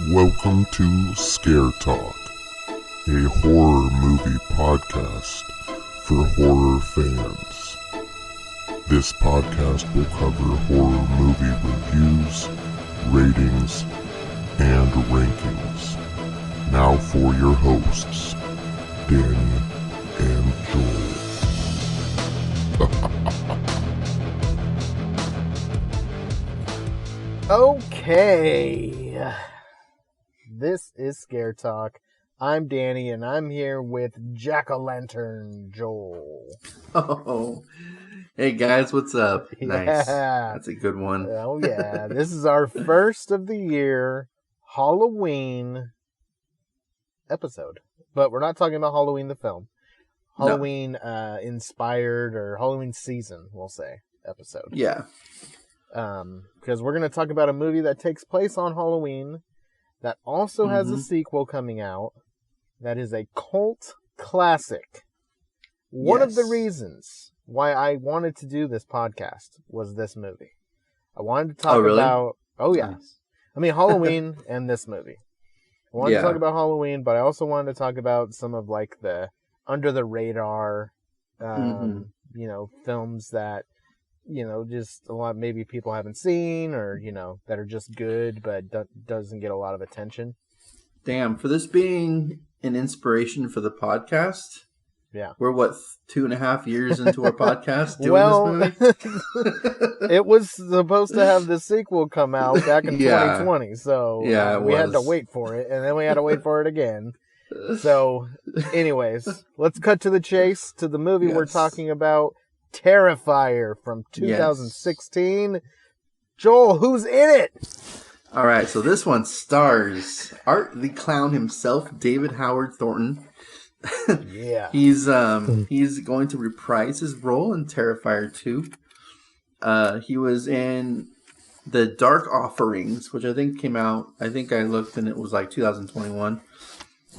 Welcome to Scare Talk, a horror movie podcast for horror fans. This podcast will cover horror movie reviews, ratings, and rankings. Now for your hosts, Danny and Joel. Okay. This is Scare Talk. I'm Danny, and I'm here with Jack-o'-lantern Joel. Oh, hey guys, what's up? Nice. Yeah. That's a good one. Oh, yeah. This is our first of the year Halloween episode. But we're not talking about Halloween the film. Halloween inspired, or Halloween season, we'll say, episode. Yeah. Because we're going to talk about a movie that takes place on Halloween that also has a sequel coming out that is a cult classic. One of the reasons why I wanted to do this podcast was this movie. I wanted to talk about... Oh, yeah. Nice. I mean, Halloween and this movie. I wanted to talk about Halloween, but I also wanted to talk about some of, like, the under-the-radar, films that, just a lot maybe people haven't seen or, that are just good but doesn't get a lot of attention. Damn, for this being an inspiration for the podcast, we're, 2.5 years into our podcast doing this movie? It was supposed to have the sequel come out back in 2020, so we had to wait for it, and then we had to wait for it again. So, anyways, let's cut to the chase, to the movie we're talking about, Terrifier from 2016. Yes. Joel, who's in it? All right, so this one stars Art the Clown himself, David Howard Thornton. Yeah. He's going to reprise his role in Terrifier 2. He was in The Dark Offerings, which I think came out, I looked and it was like 2021.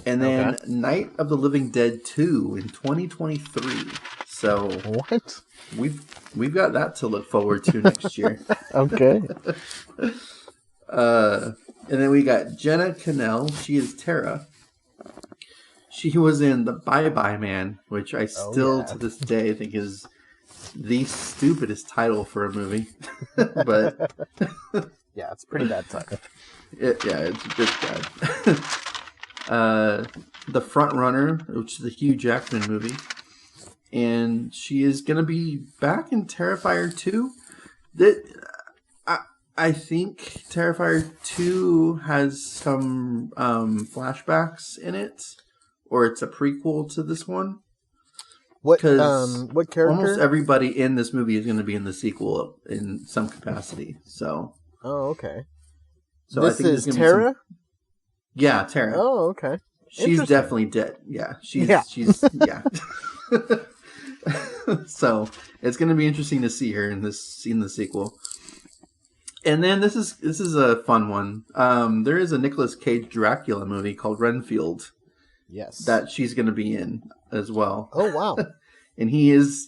And then Night of the Living Dead 2 in 2023. So what? We've got that to look forward to next year. Okay. And then we got Jenna Cannell. She is Tara. She was in The Bye-Bye Man, which I still to this day think is the stupidest title for a movie. But yeah, it's a pretty bad title. It's bad. The Front Runner, which is the Hugh Jackman movie. And she is going to be back in Terrifier 2. I think Terrifier 2 has some flashbacks in it. Or it's a prequel to this one. What character? Almost everybody in this movie is going to be in the sequel in some capacity. So. Oh, okay. So this I think is Tara? Yeah, Tara. Oh, okay. She's definitely dead. Yeah. She's yeah. So it's going to be interesting to see her in the sequel. And then this is a fun one. There is a Nicolas Cage Dracula movie called Renfield. Yes. That she's going to be in as well. Oh, wow. And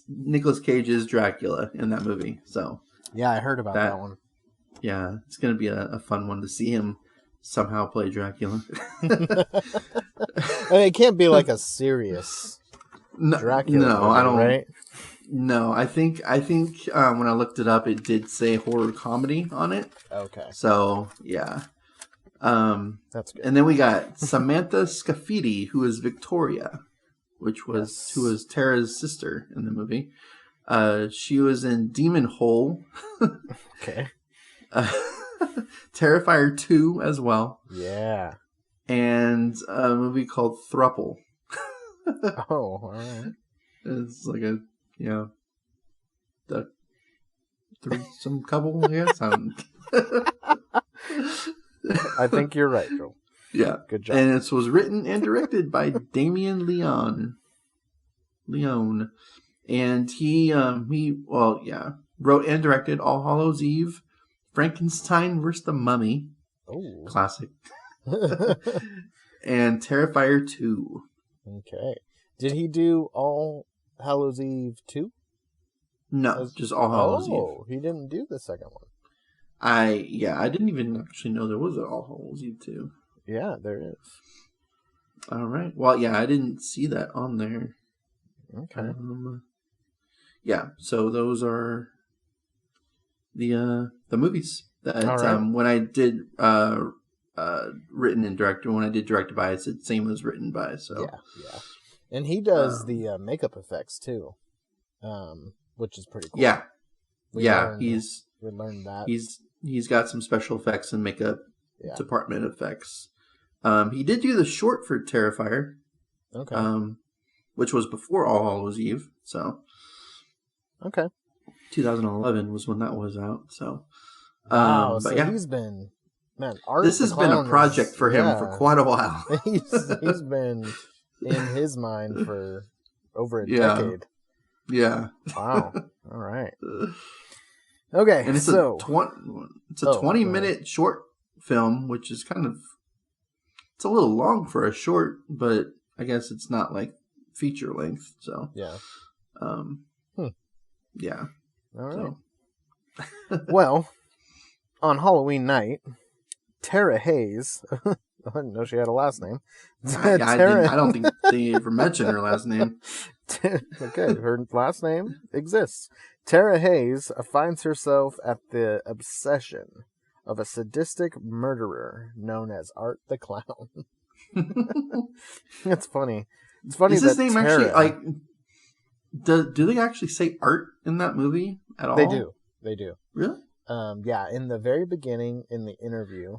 Nicolas Cage is Dracula in that movie. So yeah, I heard about that one. Yeah, it's going to be a fun one to see him somehow play Dracula. I mean, it can't be like a serious Dracula movie, I don't. Right? No, I think when I looked it up, it did say horror comedy on it. Okay. So yeah. That's good. And then we got Samantha Scafidi, who is Victoria, who was Tara's sister in the movie. She was in Demon Hole. Okay. Terrifier 2 as well. Yeah. And a movie called Thruple. Oh, all right. It's like a threesome couple, I guess. I think you're right, Joel. Yeah. Good job. And it was written and directed by Damien Leone. And he wrote and directed All Hallows Eve, Frankenstein vs. the Mummy. Oh. Classic. And Terrifier 2. Okay. Did he do All Hallows Eve 2? No, just All Hallows Eve. Oh, he didn't do the second one. I didn't even actually know there was an All Hallows Eve 2. Yeah, there is. All right. Well, yeah, I didn't see that on there. Okay. Yeah. So those are the movies that All right. when I did written and directed, when I did directed by, it's the same as written by. So Yeah. And he does the makeup effects too, which is pretty cool. Yeah. We learned that. He's got some special effects and makeup department effects. He did do the short for Terrifier. Okay. Which was before All Hallows Eve. So okay. 2011 was when that was out. So wow. but So yeah, he's been Art this the has been a Clown project for him for quite a while. he's been in his mind for over a decade. Yeah. Wow. All right. Okay. And it's so a 20-minute short film, which is it's a little long for a short, but I guess it's not like feature length. So yeah. Yeah. All right. Well, on Halloween night, Tara Hayes. I didn't know she had a last name. I don't think they ever mentioned her last name. Okay, her last name exists. Tara Hayes finds herself at the obsession of a sadistic murderer known as Art the Clown. It's funny. It's funny. Is his name Tara, actually like? Do they actually say Art in that movie at all? They do. Really? Yeah. In the very beginning, in the interview.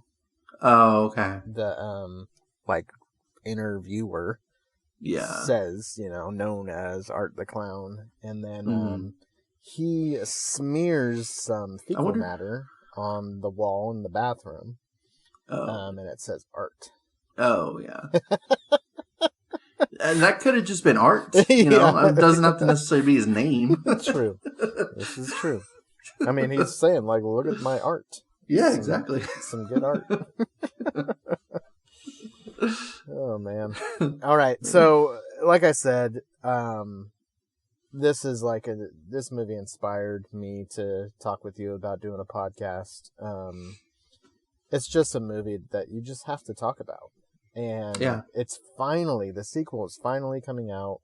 Oh, okay. The interviewer. Yeah. Says, known as Art the Clown, and then he smears some fecal matter on the wall in the bathroom, and it says Art. Oh, yeah. And that could have just been Art, It doesn't have to necessarily be his name. True. This is true. I mean, he's saying, look at my art. Yeah, exactly. Some good art. Oh, man. All right. So, like I said, this is this movie inspired me to talk with you about doing a podcast. It's just a movie that you just have to talk about. And the sequel is finally coming out.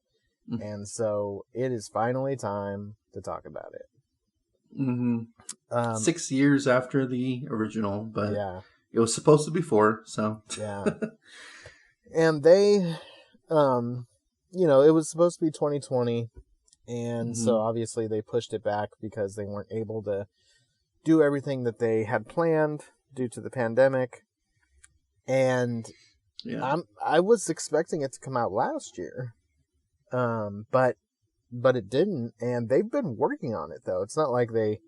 Mm-hmm. And so it is finally time to talk about it. Mm-hmm. 6 years after the original, but it was supposed to be 4, so. Yeah. And they, it was supposed to be 2020. And so obviously they pushed it back because they weren't able to do everything that they had planned due to the pandemic. And I was expecting it to come out last year. But it didn't. And they've been working on it, though. It's not like they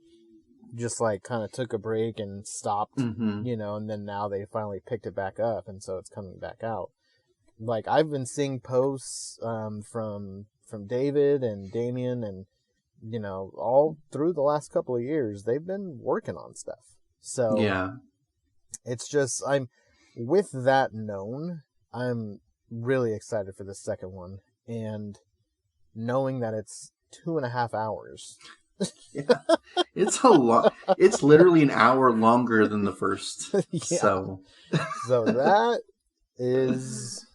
just kind of took a break and stopped, and then now they finally picked it back up. And so it's coming back out. I've been seeing posts from David and Damien and, all through the last couple of years, they've been working on stuff. So it's just, with that known, I'm really excited for the second one. And knowing that it's 2.5 hours. It's a lot. It's literally an hour longer than the first. So that is...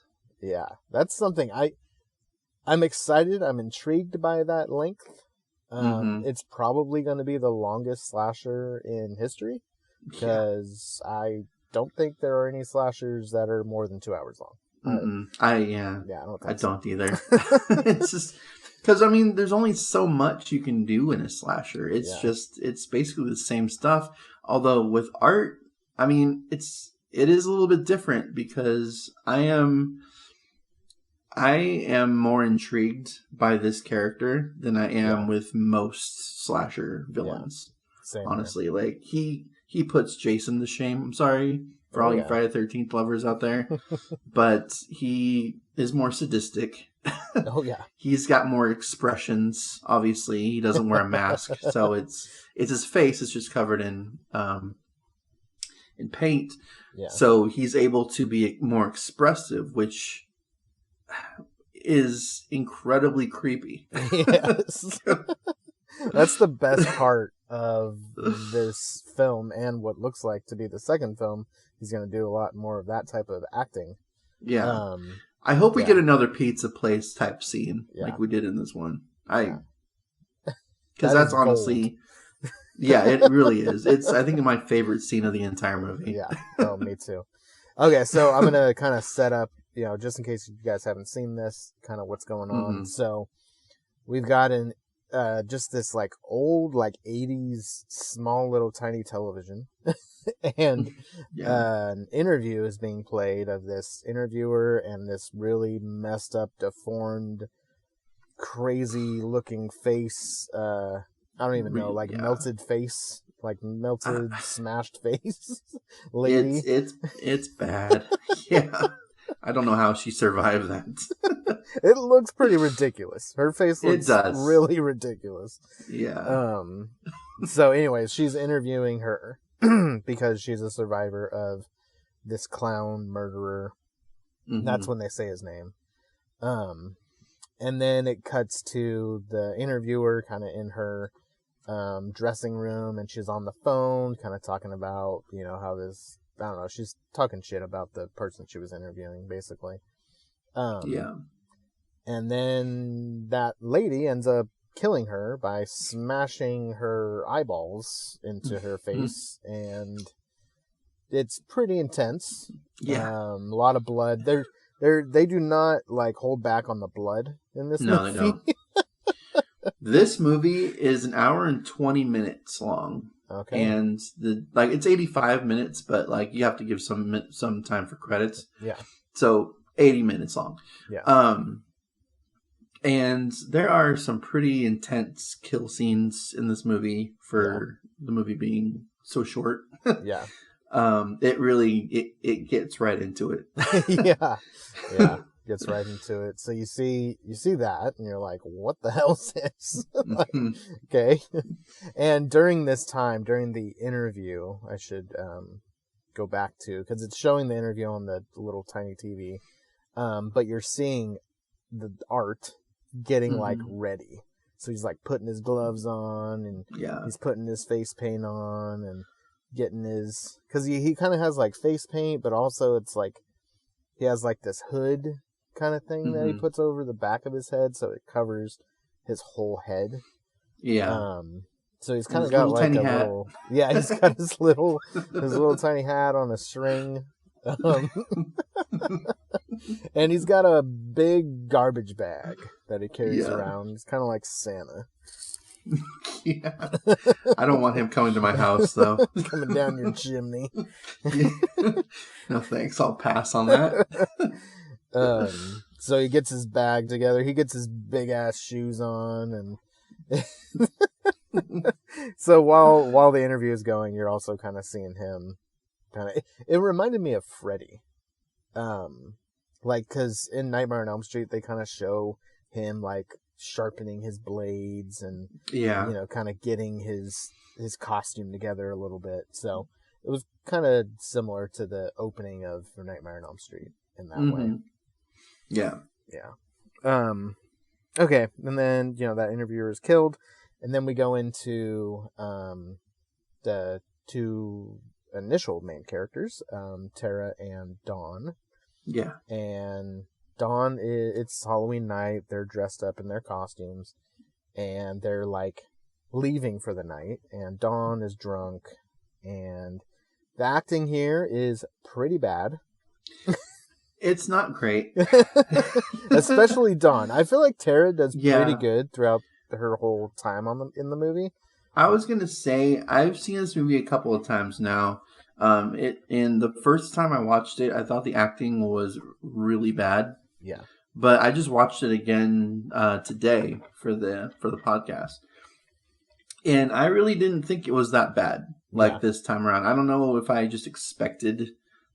Yeah, that's something I'm excited. I'm intrigued by that length. It's probably going to be the longest slasher in history because I don't think there are any slashers that are more than 2 hours long. I don't either. It's just because there's only so much you can do in a slasher. It's basically the same stuff. Although with Art, it is a little bit different because I am more intrigued by this character than I am with most slasher villains. Same honestly, he puts Jason to shame. I'm sorry for all you Friday the 13th lovers out there, but he is more sadistic. Oh yeah, he's got more expressions. Obviously, he doesn't wear a mask, so it's his face is just covered in paint. Yeah. So he's able to be more expressive, which is incredibly creepy. Yes. That's the best part of this film and what looks like to be the second film, he's going to do a lot more of that type of acting. Yeah. I hope we yeah. get another pizza place type scene Yeah. like we did in this one. Yeah. Because that's honestly, yeah, it really is. It's, I think, my favorite scene of the entire movie. Yeah. Oh, me too. Okay, so I'm going to kind of set up, just in case you guys haven't seen this, kind of what's going on. Mm-hmm. So we've got just this like old, like 80s small little tiny television. And an interview is being played of this interviewer and this really messed up, deformed, crazy looking face. I don't even know, like melted face, like melted, smashed face lady. It's bad. Yeah. I don't know how she survived that. It looks pretty ridiculous. Her face looks really ridiculous. Yeah. So anyways, she's interviewing her because she's a survivor of this clown murderer. Mm-hmm. That's when they say his name. And then it cuts to the interviewer kind of in her dressing room, and she's on the phone kind of talking about, how this, I don't know, she's talking shit about the person she was interviewing, basically. Yeah. And then that lady ends up killing her by smashing her eyeballs into her face, and it's pretty intense. Yeah. A lot of blood. They do not like hold back on the blood in this movie. No, they don't. This movie is an hour and 20 minutes long. Okay. And it's 85 minutes, but like you have to give some time for credits. Yeah. So 80 minutes long. Yeah. And there are some pretty intense kill scenes in this movie for the movie being so short. Yeah. It really it gets right into it. Yeah. Gets right into it. So you see that, and you're like, what the hell is this? Like, okay. And during the interview, I should go back to, because it's showing the interview on the little tiny TV, but you're seeing the art getting like ready. So he's like putting his gloves on, and he's putting his face paint on, and getting his, because he kind of has like face paint, but also it's like he has like this hood kind of thing that he puts over the back of his head, so it covers his whole head. Yeah. So he's kind of got like a hat. Little, he's got his little tiny hat on a string. And he's got a big garbage bag that he carries around. He's kind of like Santa. Yeah. I don't want him coming to my house, though. Coming down your chimney. No thanks. I'll pass on that. So he gets his bag together. He gets his big ass shoes on, and so while the interview is going, you're also kind of seeing him. It reminded me of Freddy, like, because in Nightmare on Elm Street they kind of show him like sharpening his blades and kind of getting his costume together a little bit. So it was kind of similar to the opening of Nightmare on Elm Street in that way. Yeah. Okay, and then that interviewer is killed, and then we go into the two initial main characters, Tara and Dawn. Yeah. And Dawn, it's Halloween night. They're dressed up in their costumes, and they're like leaving for the night. And Dawn is drunk, and the acting here is pretty bad. It's not great. Especially Dawn. I feel like Tara does pretty good throughout her whole time in the movie. I was going to say, I've seen this movie a couple of times now. And the first time I watched it, I thought the acting was really bad. Yeah. But I just watched it again today for the podcast. And I really didn't think it was that bad this time around. I don't know if I just expected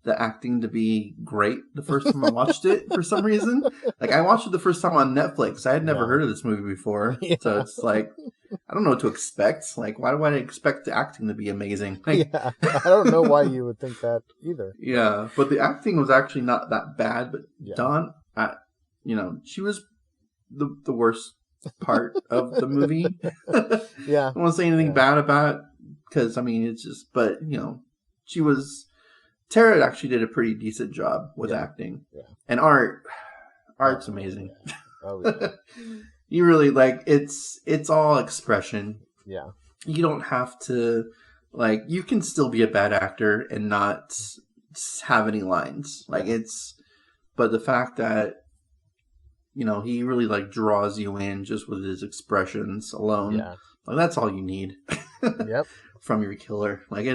the acting to be great the first time I watched it for some reason. Like, I watched it the first time on Netflix. I had never heard of this movie before. Yeah. So it's like, I don't know what to expect. Like, why do I expect the acting to be amazing? Like, I don't know why you would think that either. Yeah, but the acting was actually not that bad. But Dawn, she was the worst part of the movie. Yeah. I won't say anything bad about it because, I mean, it's just, but, you know, Tara actually did a pretty decent job with acting. Yeah. And art's amazing. Yeah. Oh, yeah. You really, like, it's all expression. Yeah. You don't have to, like, you can still be a bad actor and not have any lines. Like, but the fact that, you know, he really, like, draws you in just with his expressions alone. Yeah. Like, that's all you need. Yep. From your killer. Like,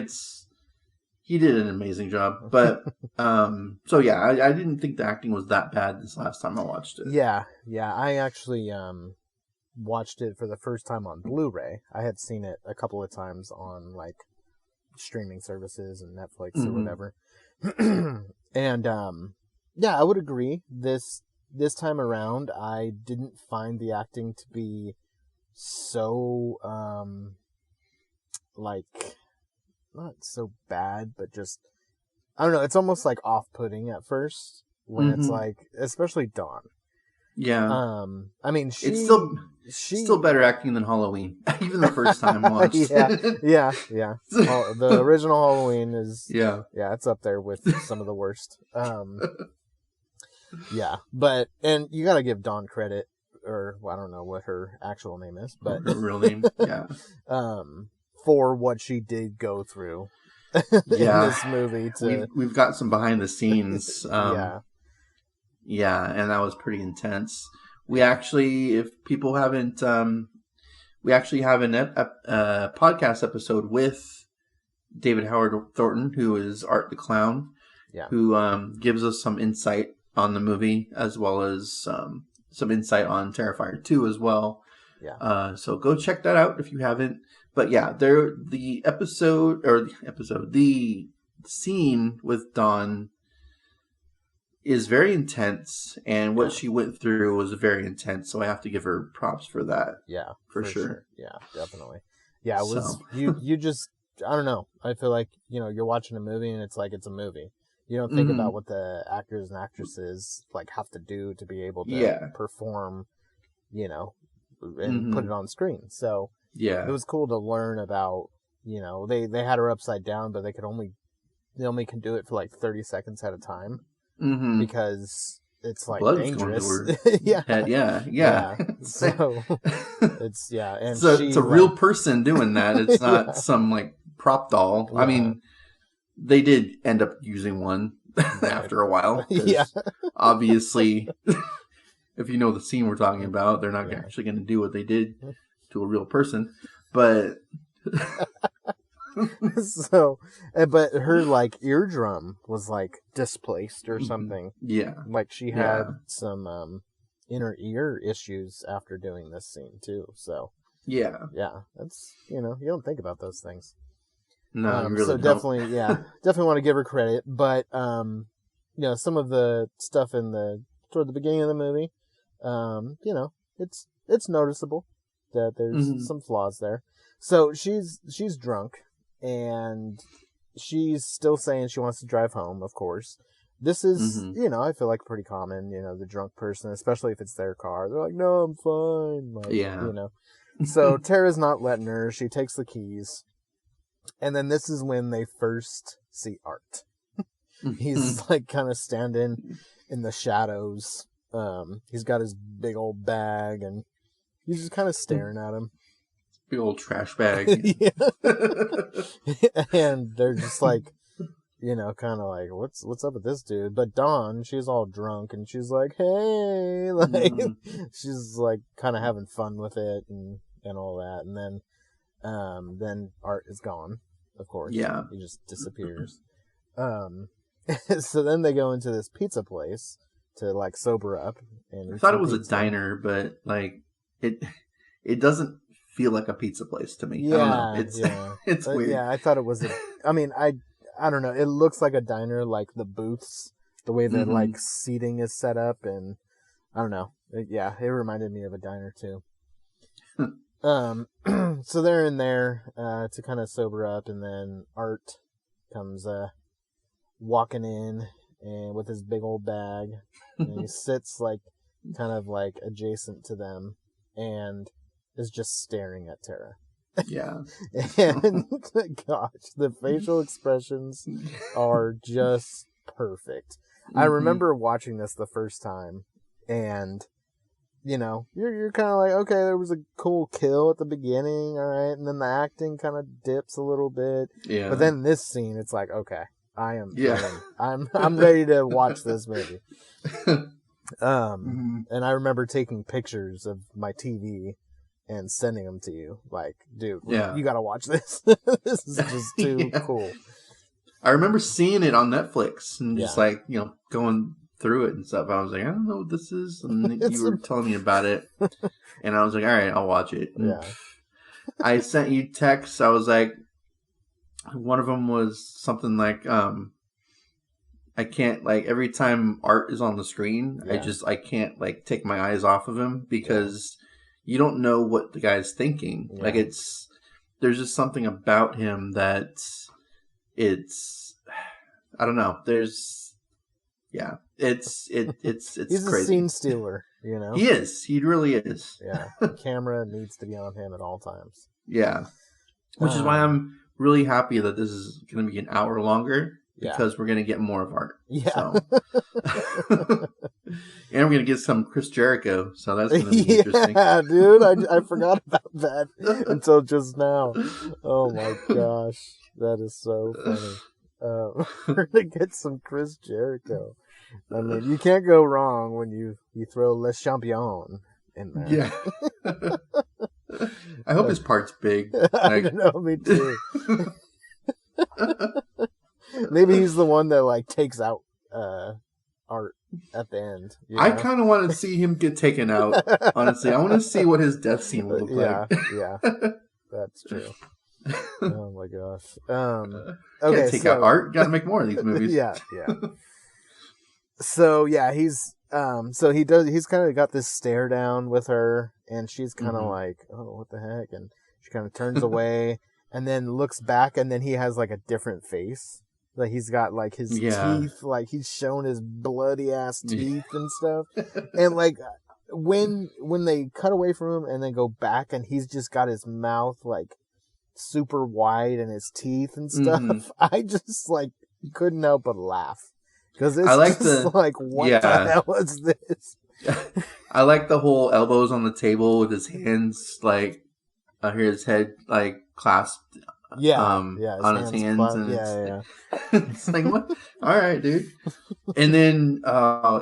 he did an amazing job. But, so yeah, I didn't think the acting was that bad this last time I watched it. Yeah. Yeah. I actually, watched it for the first time on Blu-ray. I had seen it a couple of times on like streaming services and Netflix or whatever. And yeah, I would agree. This time around, I didn't find the acting to be so like not so bad, but just I don't know. It's almost like off-putting at first when it's like, especially Dawn. Yeah. I mean, she's still better acting than Halloween, even the first time I watched. yeah. The original Halloween is it's up there with some of the worst. Yeah, but and you gotta give Dawn credit, or well, I don't know what her actual name is, but her real name, for what she did go through in this movie. We've got some behind the scenes. Yeah, and that was pretty intense. We actually, if people haven't, we actually have a podcast episode with David Howard Thornton, who is Art the Clown, who gives us some insight on the movie, as well as some insight on Terrifier 2 as well. Yeah. So go check that out if you haven't. But yeah, the scene with Dawn is very intense, and what she went through was very intense, so I have to give her props for that. Yeah, for sure. Yeah, definitely. Yeah, it was you just I don't know. I feel like, you know, you're watching a movie and it's like it's a movie. You don't think about what the actors and actresses like have to do to be able to perform, you know, and put it on screen. So it was cool to learn about, you know, they had her upside down, but they only can do it for like 30 seconds at a time. Because it's like blood dangerous. Yeah. So it's and so it's a real person doing that. It's not some like prop doll. I mean, they did end up using one after a while. Obviously, if you know the scene we're talking about, they're not actually going to do what they did to a real person. But so, but her like eardrum was like displaced or something. Yeah, like she had some inner ear issues after doing this scene too. So yeah, that's, you know, you don't think about those things. No, you really so don't. definitely, definitely want to give her credit. But you know, some of the stuff toward the beginning of the movie, you know, it's noticeable that there's some flaws there. So she's drunk. And she's still saying she wants to drive home, of course. This is, you know, I feel like pretty common, you know, the drunk person, especially if it's their car. They're like, no, I'm fine. Like, you know. So Tara's not letting her. She takes the keys. And then this is when they first see Art. He's like kind of standing in the shadows. He's got his big old bag and he's just kind of staring at him. Big old trash bag. And they're just like, you know, kind of like, what's up with this dude? But Dawn, she's all drunk and she's like, hey, like she's like kind of having fun with it and all that. And then Art is gone, of course. Yeah, he just disappears. So then they go into this pizza place to like sober up. And I thought it was a diner, but like it doesn't feel like a pizza place to me. I don't know. It's weird. Yeah, I thought it was I mean, I don't know. It looks like a diner, like the booths, the way that like seating is set up, and I don't know. It reminded me of a diner too. So they're in there to kind of sober up, and then Art comes walking in and with his big old bag, and he sits like kind of like adjacent to them. and is just staring at Tara. Yeah. And gosh, the facial expressions are just perfect. I remember watching this the first time, and you're kind of like, okay, there was a cool kill at the beginning, all right, and then the acting kind of dips a little bit. Yeah. But then this scene, it's like, okay, I am Yeah. I'm ready to watch this movie. And I remember taking pictures of my TV and sending them to you. Like, dude, you gotta watch this. This is just too cool. I remember seeing it on Netflix and just going through it and stuff. I was like, I don't know what this is. And you were telling me about it. And I was like, all right, I'll watch it. And I sent you texts. I was like, one of them was something like, I can't, like, every time Art is on the screen, I can't, like, take my eyes off of him because you don't know what the guy's thinking. Like, there's just something about him that I don't know. It's He's crazy. a scene stealer, He is. He really is. Yeah. The camera needs to be on him at all times. Yeah. Which is why I'm really happy that this is going to be an hour longer because we're going to get more of Art. Yeah. So. And we're going to get some Chris Jericho, so that's going to be interesting. Yeah, dude, I forgot about that until just now. Oh my gosh, that is so funny. We're going to get some Chris Jericho. I mean, you can't go wrong when you throw Le Champion in there. Yeah. I hope his part's big. I don't know, me too. Maybe he's the one that like takes out Art at the end. I kind of want to see him get taken out. Honestly, I want to see what his death scene would look like. Yeah, that's true. Oh my gosh. Okay, take out Art. Got to make more of these movies. Yeah. So yeah, he's kind of got this stare down with her, and she's kind of like, oh, what the heck? And she kind of turns away, and then looks back, and then he has like a different face. Like he's got like his teeth, like he's showing his bloody ass teeth and stuff. And like when they cut away from him and then go back, and he's just got his mouth like super wide and his teeth and stuff. I just like couldn't help but laugh because it's like what the hell is this? I like the whole elbows on the table with his hands like his head like clasped. On his hands, and it's like, what? All right, dude. And then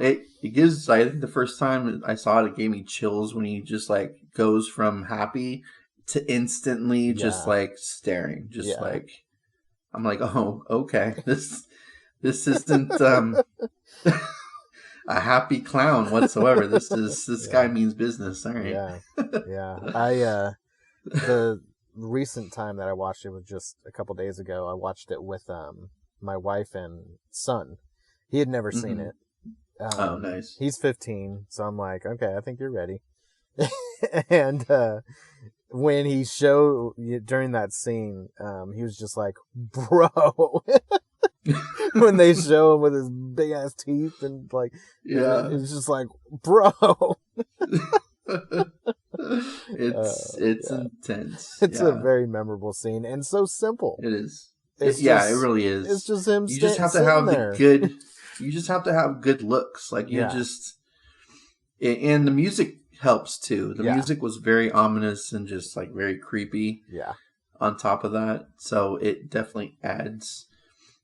it gives. I think the first time I saw it gave me chills when he just like goes from happy to instantly just like staring, just like I'm like, oh, okay, this isn't a happy clown whatsoever. This guy means business. All right, the recent time that I watched it was just a couple days ago. I watched it with my wife and son. He had never seen it. Oh, nice. He's 15, so I'm like, okay, I think you're ready. And when he showed during that scene, he was just like, bro. When they show him with his big ass teeth and like, it's just like, bro. It's intense. It's a very memorable scene and so simple. It is. It really is. It's just him. You just have to have You just have to have good looks. Like and the music helps too. The music was very ominous and just like very creepy. Yeah. On top of that, so it definitely adds.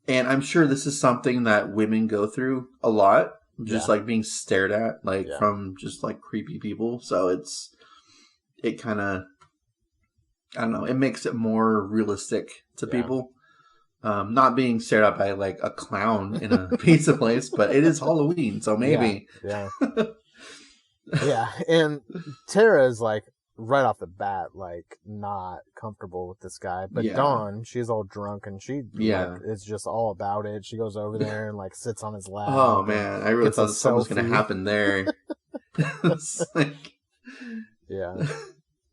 And I'm sure this is something that women go through a lot. Just like being stared at, like from just like creepy people. So it kind of, I don't know, it makes it more realistic to people. Not being stared at by like a clown in a pizza place, but it is Halloween, so maybe. Yeah. And Tara is like right off the bat, like not comfortable with this guy. But Dawn, she's all drunk and she is just all about it. She goes over there and like sits on his lap. Oh man, I really thought something was going to happen there.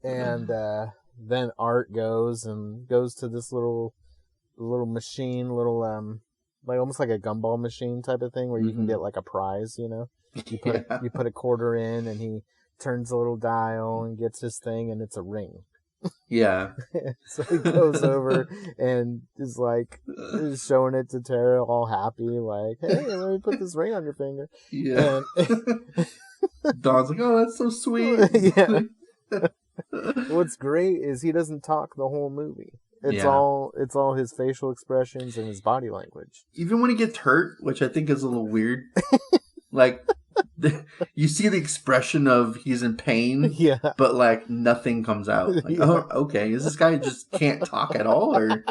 And then Art goes to this little machine, like almost like a gumball machine type of thing where you can get like a prize, You put a quarter in and he turns a little dial and gets his thing, and it's a ring. Yeah. So he goes over and is like showing it to Tara, all happy, like, "Hey, let me put this ring on your finger." Yeah. And Don's like, "Oh, that's so sweet." yeah. What's great is he doesn't talk the whole movie. It's all his facial expressions and his body language. Even when he gets hurt, which I think is a little weird, like you see the expression of he's in pain, Yeah. but like nothing comes out. Like, oh, okay, is this guy just can't talk at all, or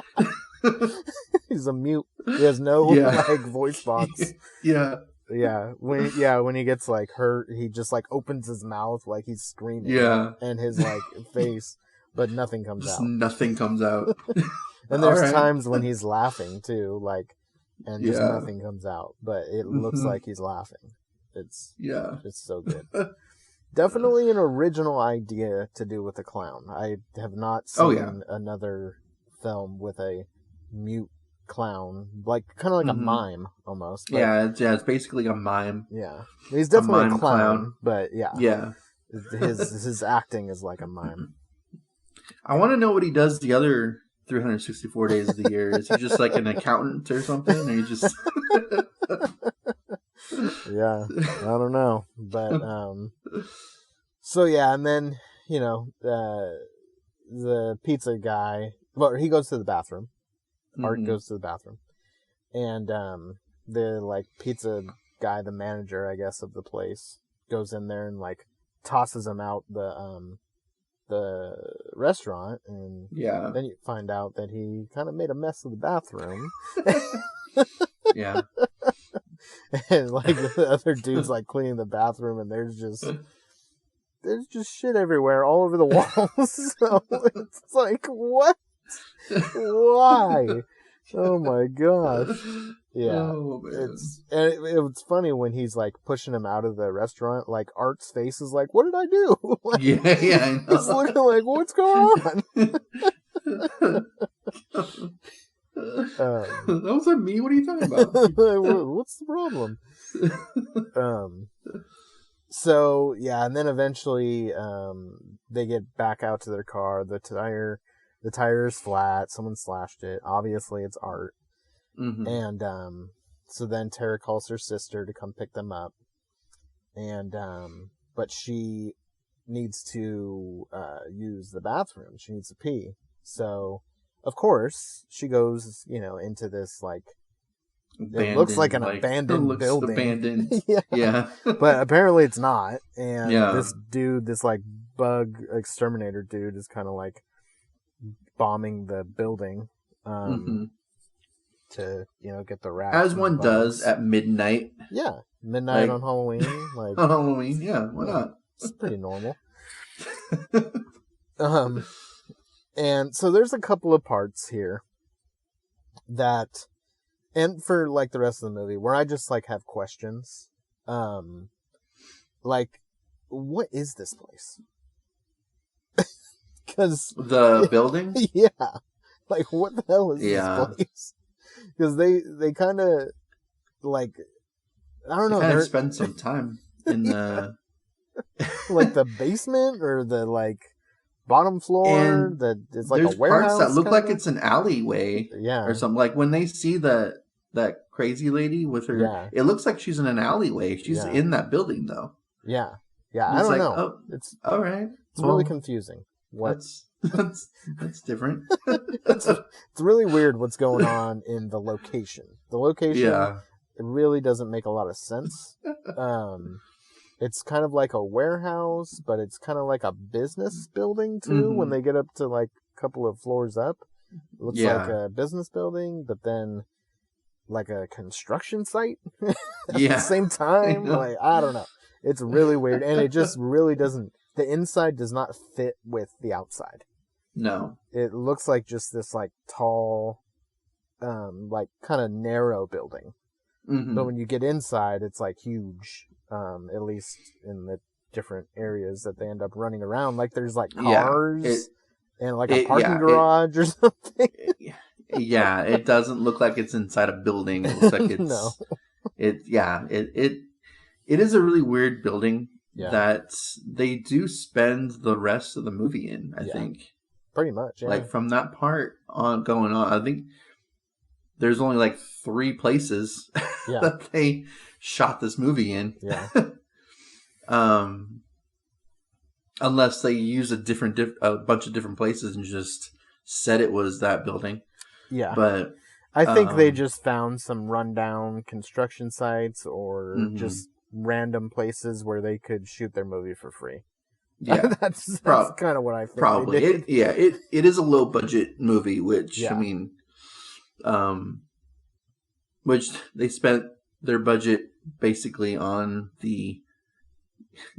he's a mute? He has no like voice box. Yeah. Yeah, when he gets like hurt, he just like opens his mouth like he's screaming. Yeah. And his like face, but nothing comes Just out. nothing comes out. And there's times when he's laughing too, like, and just Yeah. nothing comes out, but it looks like he's laughing. It's so good. Definitely an original idea to do with a clown. I have not seen another film with a mute clown, like kind of like a mime almost. But, it's basically a mime. Yeah, he's definitely a mime clown, but yeah, his acting is like a mime. I want to know what he does the other 364 days of the year. Is he just like an accountant or something? Or he just Yeah, I don't know, but so yeah, and then the pizza guy, well, he goes to the bathroom. Art goes to the bathroom, and the like pizza guy, the manager, I guess, of the place, goes in there and like tosses him out the restaurant, and then you find out that he kind of made a mess of the bathroom. Yeah. And like the other dude's like cleaning the bathroom, and there's just shit everywhere, all over the walls. So it's like, what? Why? Oh my gosh. Yeah. Oh, man. It's funny when he's like pushing him out of the restaurant, like Art's face is like, what did I do? Like, yeah, I know. He's looking like, what's going on? That wasn't me. What are you talking about? What's the problem? So yeah, and then eventually they get back out to their car. The tire is flat. Someone slashed it. Obviously, it's Art. And so then Tara calls her sister to come pick them up, and but she needs to use the bathroom. She needs to pee. So of course she goes, into this like it looks like an abandoned building. Abandoned. Yeah. But apparently it's not. And this dude, this like bug exterminator dude, is kind of like bombing the building to get the rats. As one does at midnight. Yeah, midnight on Halloween. Like on Halloween, yeah, why not? It's pretty normal. And so there's a couple of parts here that, and for like the rest of the movie, where I just like have questions. Like, what is this place? Because the building, yeah, like what the hell is this place? Because they kind of like, I don't know. They spend some time in the like the basement or the like bottom floor. That it's like a warehouse. There's parts that look like it's an alleyway, or something. Like when they see that crazy lady with her, it looks like she's in an alleyway. She's in that building though. Yeah. I don't know. Oh, it's all right. It's really confusing. That's different. It's really weird what's going on in the location. The location, it really doesn't make a lot of sense. It's kind of like a warehouse, but it's kind of like a business building too. When they get up to like a couple of floors up, it looks like a business building, but then like a construction site at the same time. Like, I don't know. It's really weird, and it just really doesn't. The inside does not fit with the outside. No. It looks like just this like tall, like kind of narrow building. But when you get inside, it's like huge. At least in the different areas that they end up running around. Like there's like cars and like a parking garage or something. It doesn't look like it's inside a building. It looks like it's no. It is a really weird building. that they do spend the rest of the movie in, I think. Pretty much, yeah. Like, from that part on going on, I think there's only like 3 places that they shot this movie in. Yeah. Unless they use a bunch of different places and just said it was that building. Yeah. But I think they just found some rundown construction sites or just random places where they could shoot their movie for free. Yeah. that's kind of what I think. Probably. It is a low budget movie, which, I mean, which they spent their budget basically on the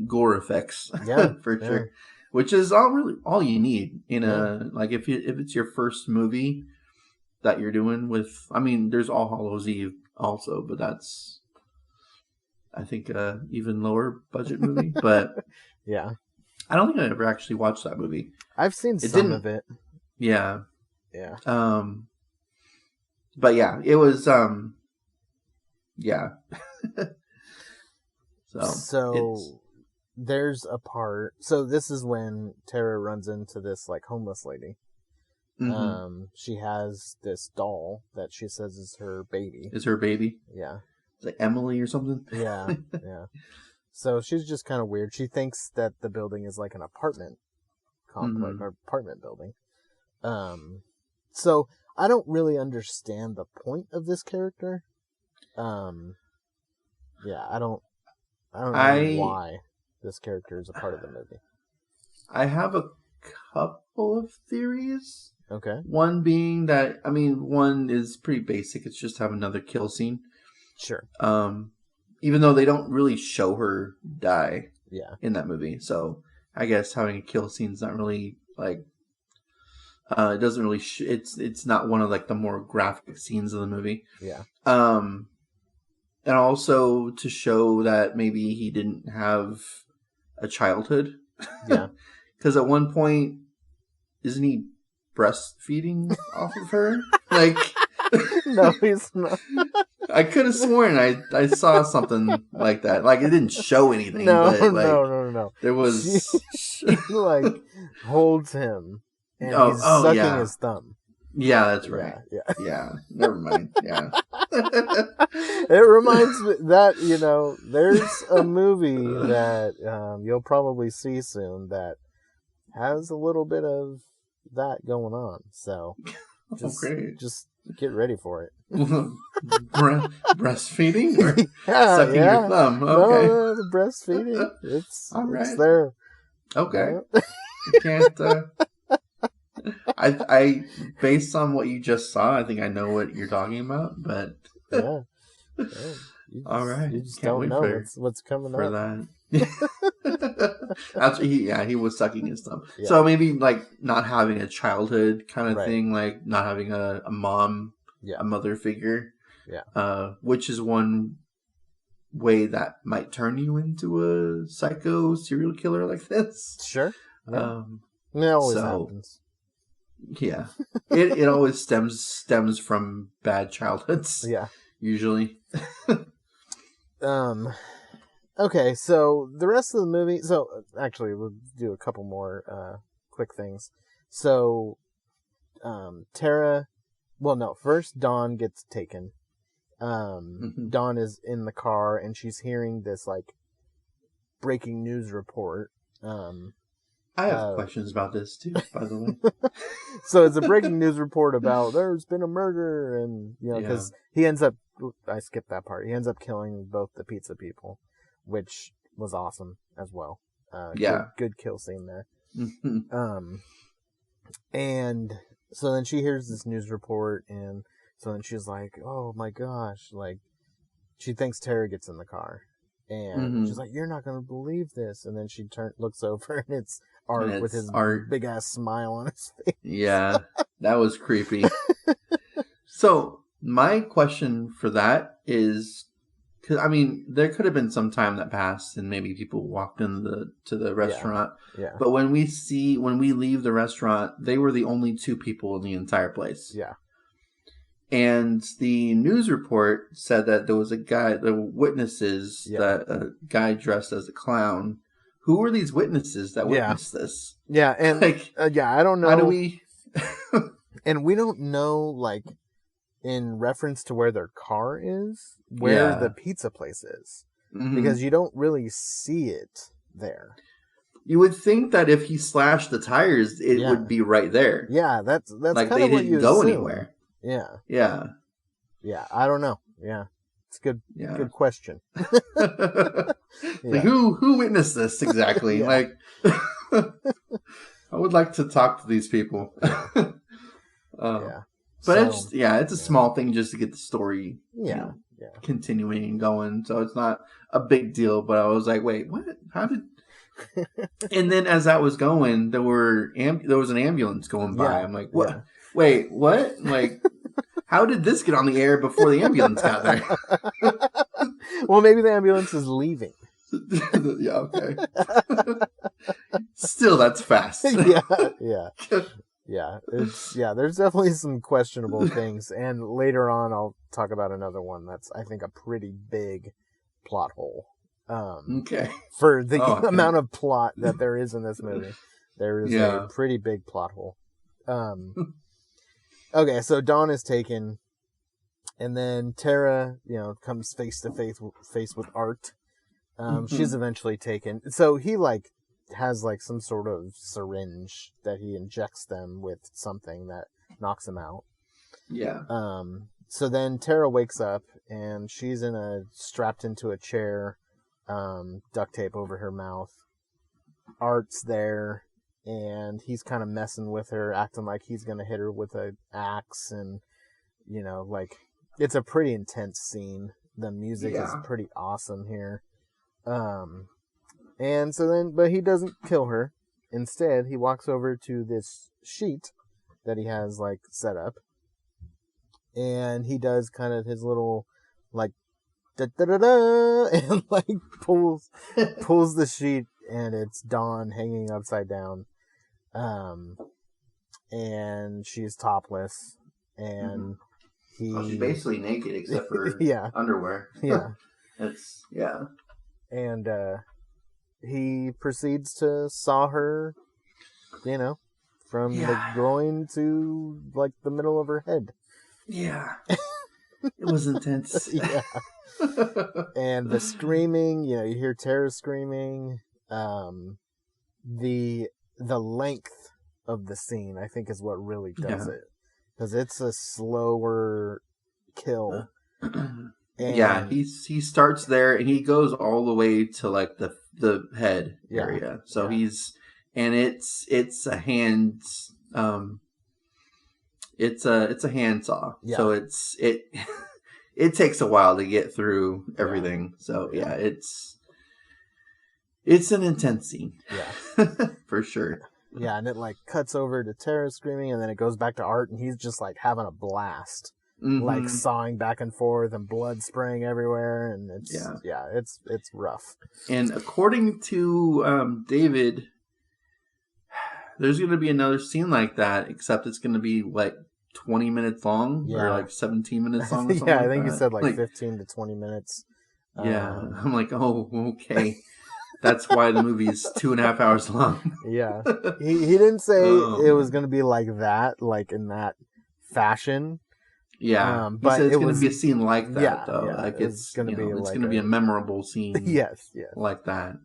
gore effects, for sure, which is all you need in a, like, if it's your first movie that you're doing with, I mean, there's All Hallows Eve also, but that's, I think, even lower budget movie. But yeah, I don't think I ever actually watched that movie. I've seen some of it. Yeah. But yeah, it was so there's a part. So this is when Tara runs into this like homeless lady. She has this doll that she says is her baby. Is her baby? Yeah. It's like Emily or something? Yeah. So she's just kind of weird. She thinks that the building is like an apartment complex or apartment building. So I don't really understand the point of this character. I don't know why this character is a part of the movie. I have a couple of theories. Okay. One being that, I mean, one is pretty basic. It's just have another kill scene. Sure. Even though they don't really show her die in that movie. So I guess having a kill scene is not really like, it doesn't really, it's not one of like the more graphic scenes of the movie. Yeah. And also to show that maybe he didn't have a childhood. Yeah. Because at one point, isn't he breastfeeding off of her? Like, no, he's not. I could have sworn I saw something like that. Like, it didn't show anything. No, but, like, no. There was... She like holds him and he's sucking his thumb. Yeah, that's right. Yeah. Never mind. Yeah. It reminds me that, there's a movie that you'll probably see soon that has a little bit of that going on. So just get ready for it. Breastfeeding or sucking your thumb? Okay. No, the breastfeeding. It's right. It's there. Okay. You can't... I based on what you just saw, I think I know what you're talking about, but all right, you just don't know what's coming for up that. Actually, he was sucking his thumb. Yeah. So maybe like not having a childhood kind of thing, like not having a mom, a mother figure, which is one way that might turn you into a psycho serial killer like this. Sure, it always happens. Yeah, it always stems from bad childhoods. Yeah, usually. Okay, so the rest of the movie. So actually, we'll do a couple more quick things. So, Tara. Well, no. First, Dawn gets taken. Dawn is in the car and she's hearing this like breaking news report. I have questions about this too, by the way. So it's a breaking news report about there's been a murder, and because he ends up, I skipped that part. He ends up killing both the pizza people, which was awesome as well. Good kill scene there. And so then she hears this news report, and so then she's like, "Oh my gosh!" Like she thinks Tara gets in the car. And she's like, "You're not gonna believe this." And then she looks over, and it's Art with his big ass smile on his face. Yeah, that was creepy. So my question for that is, because I mean, there could have been some time that passed, and maybe people walked into the restaurant. Yeah. But when we leave the restaurant, they were the only 2 people in the entire place. Yeah. And the news report said that there was a guy, the witnesses, that a guy dressed as a clown who are these witnesses that Yeah. witnessed this? Yeah, and Like, I don't know. how do we? And we don't know, like, in reference to where their car is, where the pizza place is. Because you don't really see it there. You would think that if he slashed the tires, it would be right there. Yeah, that's like kind they of what didn't you go assume. anywhere. Yeah. Yeah. Yeah, I don't know. Yeah. It's good question. Like who witnessed this exactly? Like I would like to talk to these people. Yeah. But it's a small thing just to get the story continuing and going. So it's not a big deal, but I was like, wait, what? How did And then as that was going, there was an ambulance going by. I'm like, what? Wait, what? Like, how did this get on the air before the ambulance got there? Well, maybe the ambulance is leaving. Yeah, okay. Still, that's fast. Yeah. There's definitely some questionable things, and later on I'll talk about another one that's, I think, a pretty big plot hole. For the amount of plot that there is in this movie, there is a pretty big plot hole. Okay, so Dawn is taken, and then Tara, comes face to face with Art. She's eventually taken. So he has some sort of syringe that he injects them with something that knocks them out. Yeah. So then Tara wakes up and she's strapped into a chair, duct tape over her mouth. Art's there and he's kind of messing with her, acting like he's going to hit her with an axe, and it's a pretty intense scene. The music is pretty awesome here. And so then, but he doesn't kill her. Instead, he walks over to this sheet that he has set up, and he does kind of his little da da da da, and pulls the sheet, and it's Dawn hanging upside down, and she's topless, and she's basically naked except for underwear. And he proceeds to saw her, from the groin to the middle of her head. Yeah. It was intense. And the screaming, you hear Tara screaming. The length of the scene, I think, is what really does it. Because it's a slower kill. And he starts there and he goes all the way to the head area. So it's a hand it's a handsaw. Yeah. So it takes a while to get through everything. So it's an intense scene. Yeah. For sure. Yeah, and it cuts over to Tara screaming, and then it goes back to Art, and he's just having a blast. Sawing back and forth and blood spraying everywhere, and it's rough. And according to David, there's going to be another scene like that, except it's going to be 20 minutes long or 17 minutes long. Or something I think he said 15 to 20 minutes. Yeah, I'm like, oh, okay. That's why the movie is 2.5 hours long. Yeah, he didn't say it was going to be like that, in that fashion. Yeah, but it's going to be a scene like that, though. Yeah, it's going to be it's going to be a memorable scene. Yes, like that.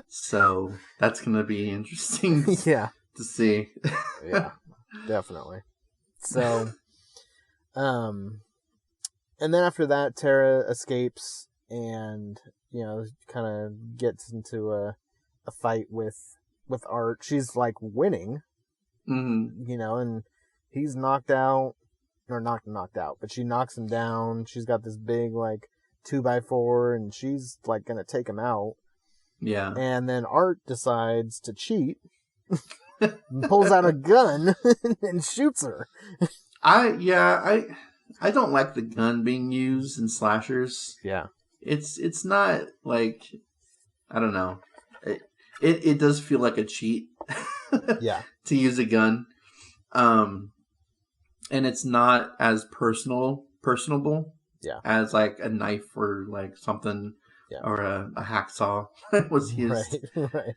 So that's going to be interesting. To see. Yeah, definitely. So, and then after that, Tara escapes and kind of gets into a fight with Art. She's winning, and he's knocked out. Or not knocked out, but she knocks him down. She's got this big 2x4, and she's gonna take him out. Yeah. And then Art decides to cheat, and pulls out a gun and shoots her. I don't like the gun being used in slashers. Yeah. It's not I don't know. It does feel like a cheat. To use a gun. And it's not as personable as a knife or something or a hacksaw was used. Right.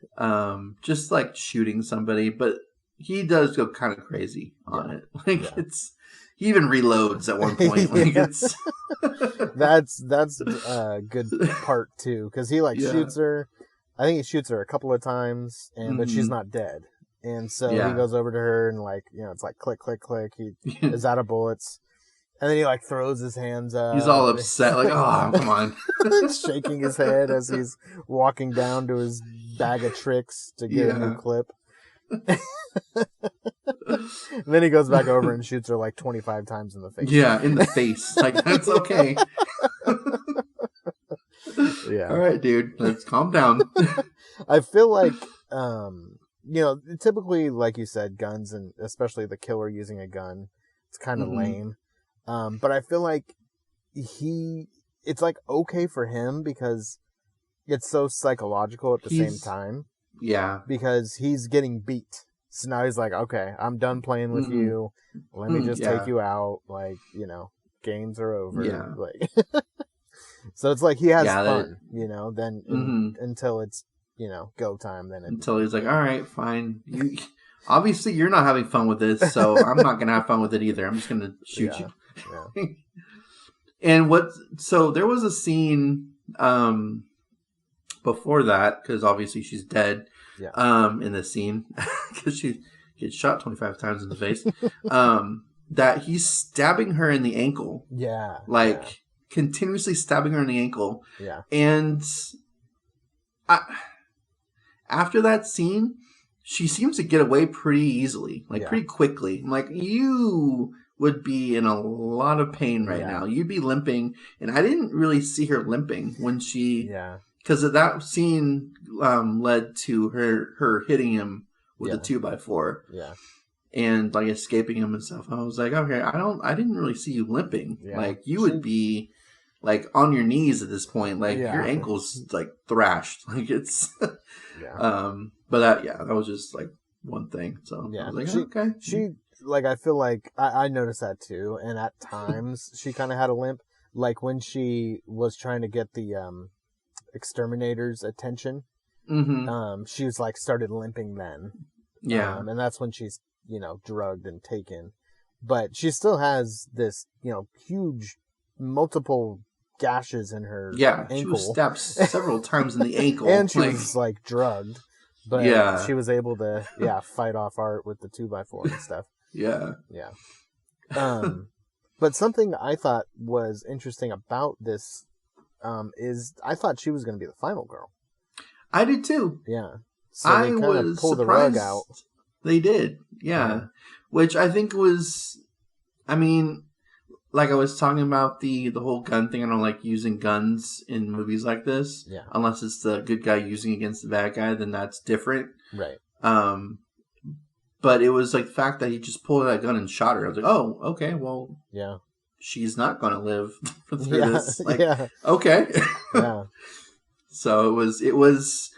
Just like shooting somebody, but he does go kind of crazy on it. Like he even reloads at one point. Like it's that's a good part too, because he shoots her. I think he shoots her a couple of times, but she's not dead. And so he goes over to her and it's like click, click, click. He is out of bullets. And then he throws his hands up. He's all upset, like, oh, come on. Shaking his head as he's walking down to his bag of tricks to get a new clip. And then he goes back over and shoots her 25 times in the face. Yeah, in the face. That's okay. Yeah. All right, dude. Let's calm down. I feel like, typically, like you said, guns, and especially the killer using a gun, it's kind of lame. But I feel like it's okay for him because it's so psychological at the same time. Yeah. Because he's getting beat. So now he's like, okay, I'm done playing with you. Let me just take you out. Games are over. Yeah. So it's like he has fun, then until it's, go time. Until he's like, all right, fine. Obviously, you're not having fun with this, so I'm not going to have fun with it either. I'm just going to shoot you. Yeah. And so there was a scene before that, because obviously she's dead in the scene, because she gets shot 25 times in the face, that he's stabbing her in the ankle. Yeah. Continuously stabbing her in the ankle. Yeah. And after that scene, she seems to get away pretty easily, pretty quickly. I'm like, you would be in a lot of pain right now. You'd be limping. And I didn't really see her limping when she... Yeah. Because that scene led to her hitting him with a 2x4. Yeah. And escaping him and stuff. I was like, okay, I didn't really see you limping. Yeah. You would be on your knees at this point. Your ankle's thrashed. It's but that was just one thing. So I was like, okay. She I feel like I noticed that too, and at times she kind of had a limp, when she was trying to get the exterminator's attention. She was started limping then. Yeah. And that's when she's drugged and taken, but she still has this huge multiple gashes in her ankle. She was stabbed several times in the ankle. And she was drugged, but she was able to fight off Art with the 2x4 and stuff. Yeah. But something I thought was interesting about this is I thought she was going to be the final girl. I did too. Yeah. So they kind of pulled the rug out. They did, yeah. Which I think was, I was talking about the whole gun thing. I don't like using guns in movies like this. Yeah. Unless it's the good guy using against the bad guy, then that's different. Right. But it was the fact that he just pulled that gun and shot her. I was like, oh, okay, well, yeah, she's not going to live through this. Okay. Yeah. So it was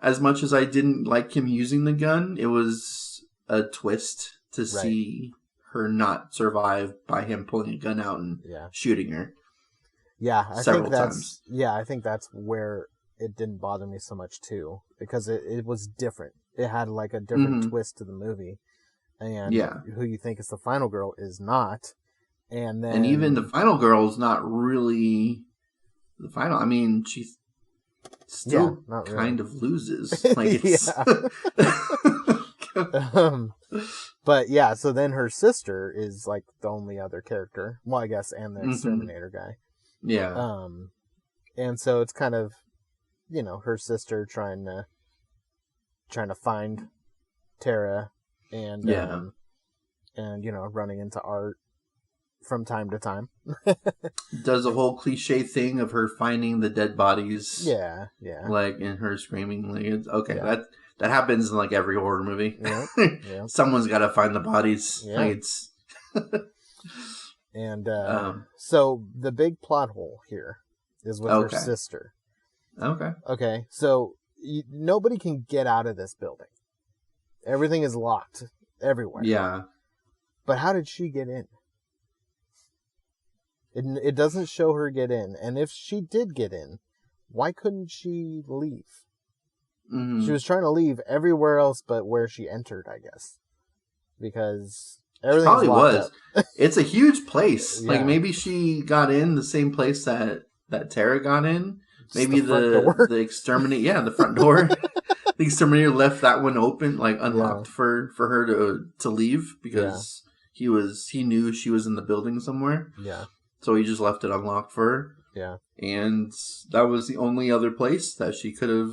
as much as I didn't like him using the gun, it was a twist to see her not survive by him pulling a gun out and shooting her. Yeah, I think that's where it didn't bother me so much too, because it was different. It had a different twist to the movie, and who you think is the final girl is not, and even the final girl is not really the final. She still kind of loses. It's but so then her sister is the only other character. Well, I guess, and the exterminator guy. Yeah. And so it's kind of, her sister trying to find Tara and running into Art from time to time. Does a whole cliche thing of her finding the dead bodies. Yeah. And her screaming. It's okay. Yeah. That happens in every horror movie. Yeah. Someone's got to find the bodies. Yeah. And so the big plot hole here is with her sister. Okay. Okay. So nobody can get out of this building. Everything is locked everywhere. Yeah. But how did she get in? It doesn't show her get in. And if she did get in, why couldn't she leave? Mm-hmm. She was trying to leave everywhere else but where she entered, I guess. Because everything's Probably locked was. up. It's a huge place. Yeah. Like maybe she got in the same place that Tara got in. Just Maybe the front door. the exterminator, yeah, the front door. The exterminator left that one open, like unlocked Yeah. for her to leave because he knew she was in the building somewhere. Yeah. So he just left it unlocked for her. Yeah. And that was the only other place that she could have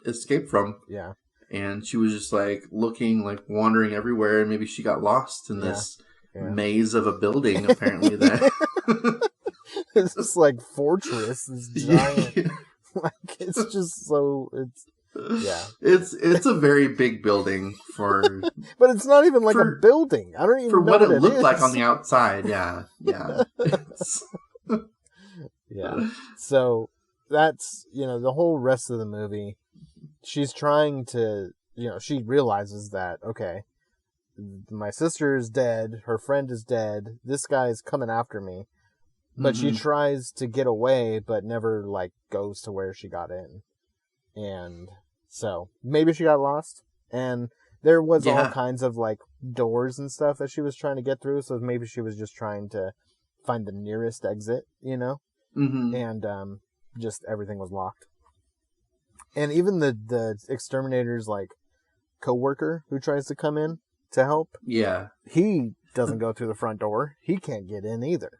escaped from. Yeah. And she was just like looking, like wandering everywhere, and maybe she got lost in this maze of a building. Apparently, that it's just like fortress, this giant. Like it's just so It's a very big building for, but it's not even like a building. I don't even know what it looked is. like on the outside. Yeah. Yeah. So that's, the whole rest of the movie. She's trying to, she realizes that, okay, my sister is dead. Her friend is dead. This guy is coming after me. But she tries to get away, but never, goes to where she got in. And so maybe she got lost. And there was all kinds of, doors and stuff that she was trying to get through. So maybe she was just trying to find the nearest exit, Mm-hmm. And just everything was locked. And even the exterminator's, co-worker who tries to come in to help, he doesn't go through the front door. He can't get in either.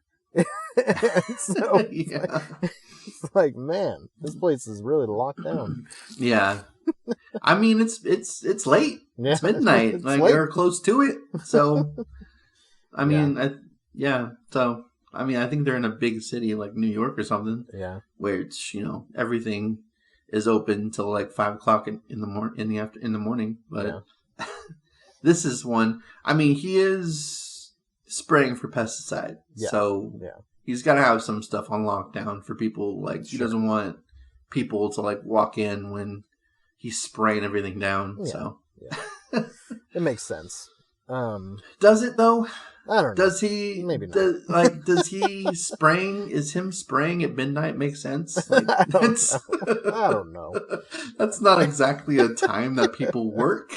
So it's like, man, this place is really locked down. Yeah. I mean, it's late. Yeah, it's midnight. it's late. They're close to it. So, I mean, So, I mean, I think they're in a big city like New York or something. Yeah. Where it's, everything is open till 5 o'clock in the morning. But this is one. I mean, he is spraying for pesticide. Yeah. So he's got to have some stuff on lockdown for people. He doesn't want people to walk in when he's spraying everything down. Yeah. So it makes sense. Does it though? I don't know. Does he? Maybe not. Does he spraying? Is him spraying at midnight make sense? I don't know. That's not exactly a time that people work.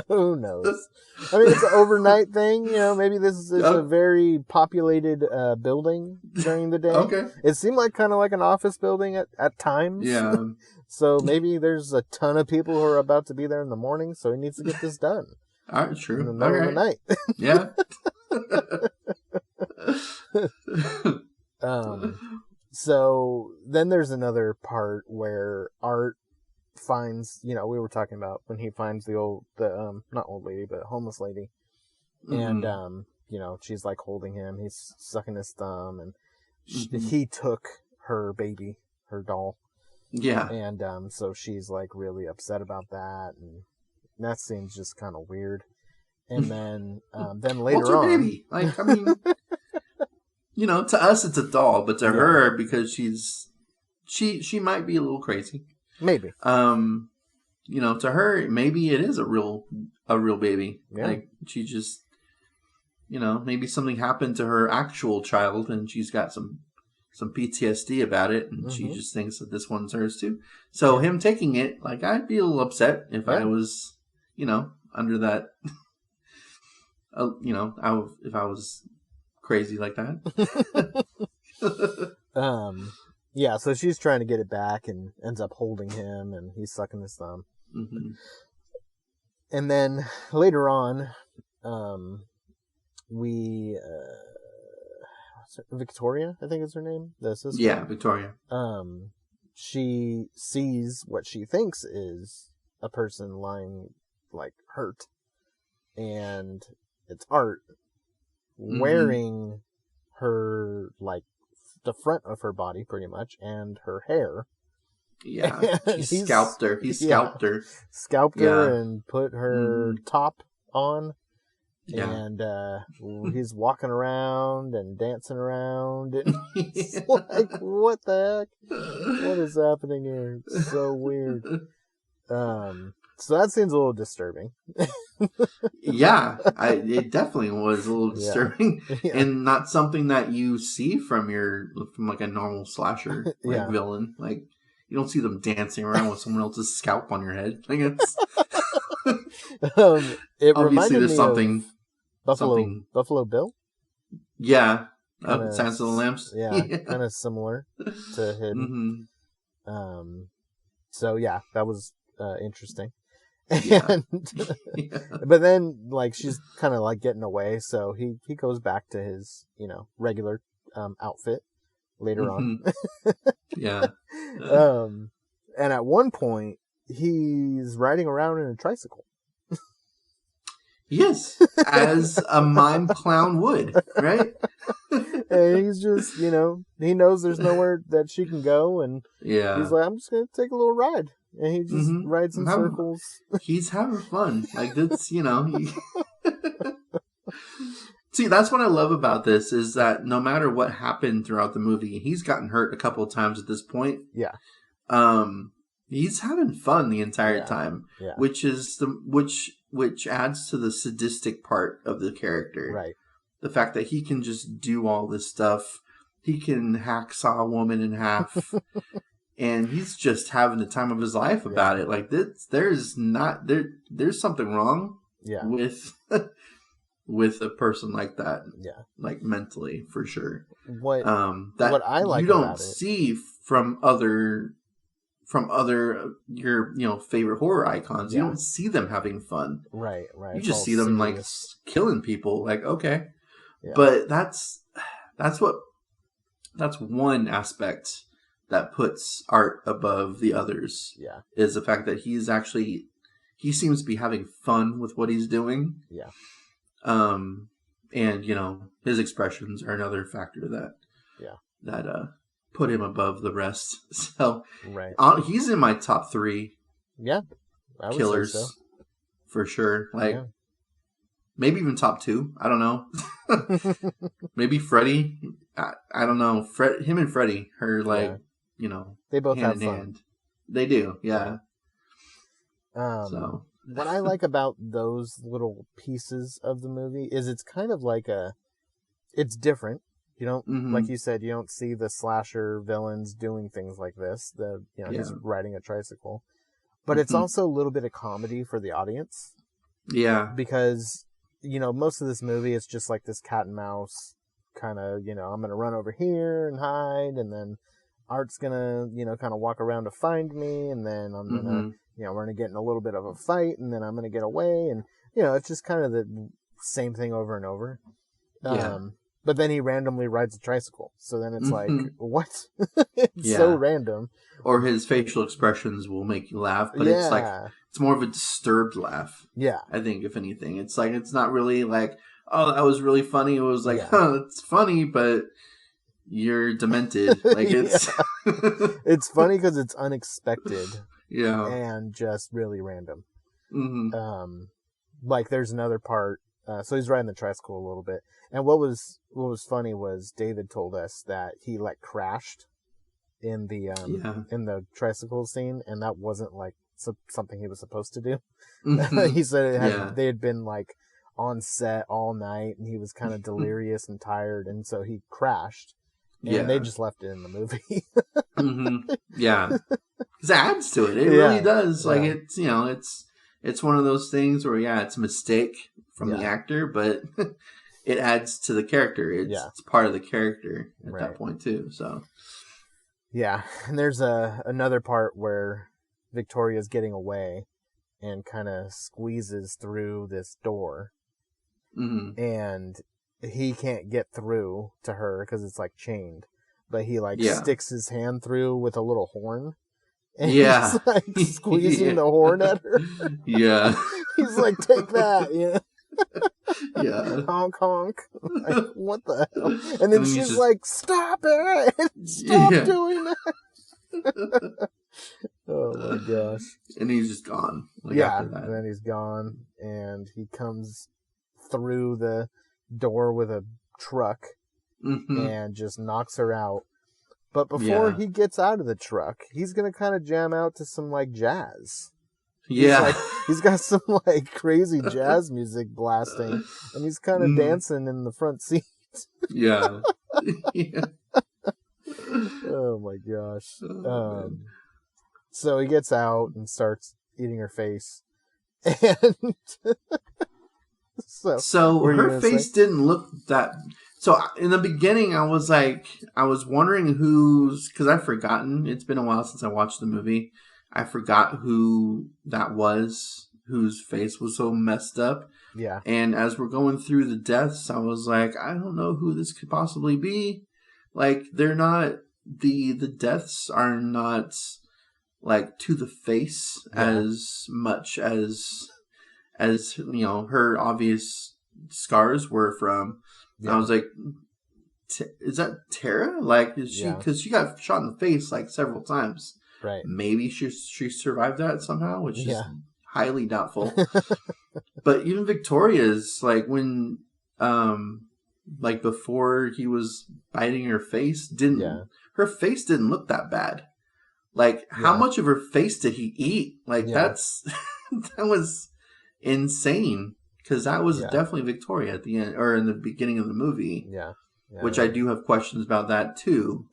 Who knows? I mean, it's an overnight thing. Maybe this is a very populated building during the day. Okay. It seemed kind of like an office building at times. Yeah. So maybe there's a ton of people who are about to be there in the morning, so he needs to get this done. All right, true. In the middle of the night. Yeah. So then there's another part where Art finds, we were talking about when he finds not old lady, but homeless lady. Mm-hmm. And, she's holding him. He's sucking his thumb, and he took her baby, her doll. Yeah. And, so she's really upset about that. And that seems just kind of weird. And then later What's her on, baby? I mean, to us it's a doll, but to her, because she might be a little crazy. Maybe. To her, maybe it is a real baby. Yeah. She just, maybe something happened to her actual child, and she's got some PTSD about it, and she just thinks that this one's hers too. So him taking it, I'd be a little upset if I was, under that. If I was crazy like that. Yeah, so she's trying to get it back and ends up holding him, and he's sucking his thumb. Mm-hmm. And then later on, Victoria, I think is her name, the sister. Yeah, Victoria. She sees what she thinks is a person lying hurt, and it's Art wearing her the front of her body pretty much, and her hair. Yeah, he scalped her. He scalped her. Scalped her and put her top on. Yeah. And he's walking around and dancing around. And it's what the heck? What is happening here? It's so weird. So that seems a little disturbing. Yeah, it definitely was a little disturbing, Yeah. and not something that you see from like a normal slasher Yeah. villain. Like you don't see them dancing around with someone else's scalp on your head. Like it's It obviously reminded there's me something of something. Buffalo Bill. Yeah, Kinda, Silence of the Lambs. yeah, kind of similar to Hidden. Mm-hmm. So yeah, that was interesting. Yeah. And Yeah. but then like she's kind of like getting away, so he goes back to his regular outfit later on. Mm-hmm. Yeah. And at one point he's riding around in a tricycle. Yes, as a mime clown would, right? And he's just, he knows there's nowhere that she can go, and Yeah. he's like, I'm just gonna take a little ride, and he just rides in circles. He's having fun. Like that's See, that's what I love about this is that no matter what happened throughout the movie, he's gotten hurt a couple of times at this point. Yeah. He's having fun the entire time, yeah. which is which adds to the sadistic part of the character. Right. The fact that he can just do all this stuff. He can hacksaw a woman in half. And he's just having the time of his life about it. Like there's something wrong with a person like that. Yeah. Like mentally, for sure. What I like you don't about it, see from other your favorite horror icons. You don't see them having fun. Right. You It's just see them like killing people. Like, okay. Yeah. But that's one aspect that puts Art above the others. Yeah. Is the fact that he seems to be having fun with what he's doing. Yeah. And his expressions are another factor that put him above the rest. So he's in my top 3 I would killers say so. For sure. Like maybe even top 2. I don't know. Maybe Freddy. I don't know. Him and Freddy are like they both hand have in fun. hand. They do, yeah. So what I like about those little pieces of the movie is it's kind of like it's different. You don't, like you said, you don't see the slasher villains doing things like this. He's riding a tricycle, but it's also a little bit of comedy for the audience. Yeah, because most of this movie it's just like this cat and mouse kind of. I'm gonna run over here and hide, and then Art's gonna kind of walk around to find me, and then I'm gonna we're gonna get in a little bit of a fight, and then I'm gonna get away, and it's just kind of the same thing over and over. But then he randomly rides a tricycle, so then it's like, what? It's so random. Or his facial expressions will make you laugh, but it's more of a disturbed laugh. Yeah, I think if anything, it's like it's not really like, oh, that was really funny. It was like, it's funny, but you're demented. Like it's it's funny because it's unexpected. Yeah, and just really random. Like there's another part. So he's riding the tricycle a little bit, and what was funny was David told us that he crashed in the in the tricycle scene, and that wasn't something he was supposed to do. He said they had been on set all night, and he was kind of delirious and tired, and so he crashed. And they just left it in the movie. Yeah, because it adds to it. It really does. Like it's one of those things where it's a mistake from the actor, but it adds to the character. It's part of the character at that point too. So and there's another part where Victoria's getting away and kind of squeezes through this door, and he can't get through to her because it's like but he sticks his hand through with a little horn, and he's squeezing the horn at her. He's like, take that, honk honk. What the hell? And then she's like, stop it, stop doing that. Oh my gosh. And he's just gone. After that. And then he's gone, and he comes through the door with a truck and just knocks her out. But before he gets out of the truck, he's gonna kind of jam out to some jazz. Yeah. He's got some like crazy jazz music blasting, and he's kind of dancing in the front seat. Yeah. Yeah. Oh my gosh. So he gets out and starts eating her face, and so what were you her gonna face say? didn't look that. So in the beginning, I was wondering because I've forgotten. It's been a while since I watched the movie. I forgot who that was, whose face was so messed up. Yeah. And as we're going through the deaths, I was like, I don't know who this could possibly be. Like, they're not the deaths are not like to the face as much as her obvious scars were from. Yeah. I was like, is that Tara? Like, is she? Because she got shot in the face like several times. Right. Maybe she survived that somehow, which is highly doubtful. But even Victoria's, like when, like before he was biting her face, her face didn't look that bad. Like, how much of her face did he eat? Like, that's that was insane, because that was definitely Victoria at the end or in the beginning of the movie. Yeah. Which I do have questions about that too.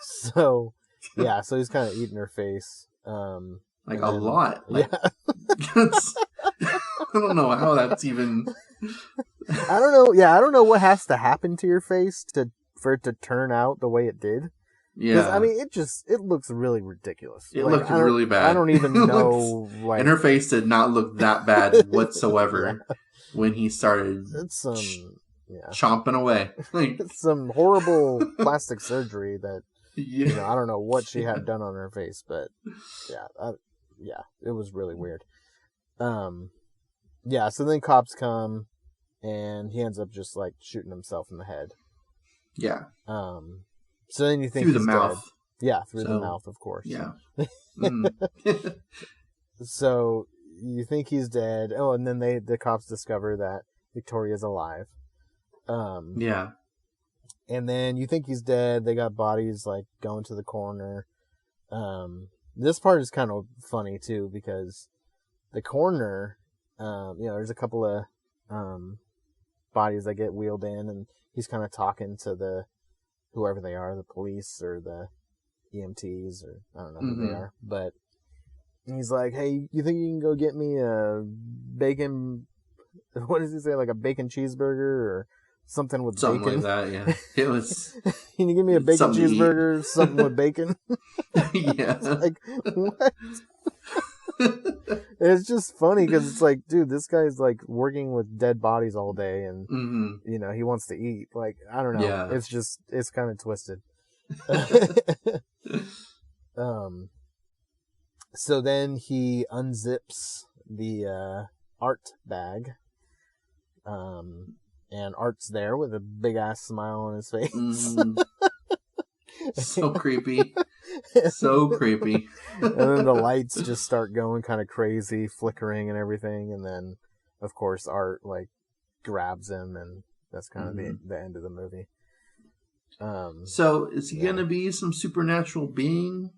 So he's kind of eating her face. Like a lot. Like, I don't know how that's even. I don't know. Yeah, I don't know what has to happen to your face for it to turn out the way it did. Yeah, I mean, it looks really ridiculous. It looked really bad. I don't even know. And her face did not look that bad whatsoever when he started. It's chomping away. Like, it's some horrible plastic surgery that I don't know what she had done on her face, but it was really weird. So then cops come, and he ends up just like shooting himself in the head. Yeah. So then you think through he's the mouth. Dead. Yeah, through the mouth, of course. Yeah. So you think he's dead. Oh, and then the cops discover that Victoria's alive. Yeah. And then you think he's dead. They got bodies like going to the coroner. This part is kind of funny too, because the coroner, there's a couple of bodies that get wheeled in, and he's kind of talking to whoever they are, the police or the EMTs, or I don't know who they are, but he's like, "Hey, you think you can go get me a bacon? What does he say? Like a bacon cheeseburger or something with something bacon?" Like that, yeah. It was. Can you give me a bacon cheeseburger, something with bacon? Yeah. It's like, what? It's just funny because it's like, dude, this guy's like working with dead bodies all day, and he wants to eat. Like, I don't know. Yeah. It's kind of twisted. So then he unzips the art bag, and Art's there with a big ass smile on his face. So creepy. So creepy. And then the lights just start going kind of crazy, flickering and everything. And then, of course, Art like grabs him, and that's kind of the end of the movie. So is he going to be some supernatural being?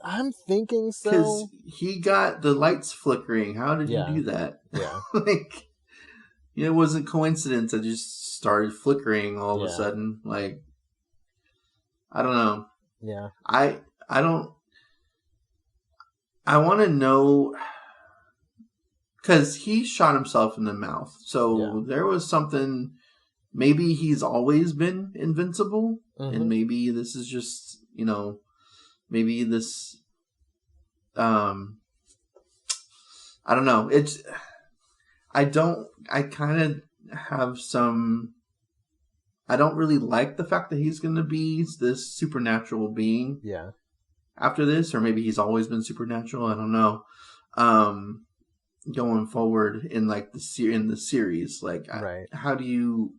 I'm thinking so. Because he got the lights flickering. How did he do that? Yeah. Like, it wasn't coincidence. It just started flickering all of a sudden. Like, I don't know. Yeah. I want to know, because he shot himself in the mouth. So there was something, maybe he's always been invincible, and maybe this is just, maybe this, I don't know. I kind of have some, I don't really like the fact that he's going to be this supernatural being. Yeah. After this, or maybe he's always been supernatural. I don't know. Going forward in like in the series, like how do you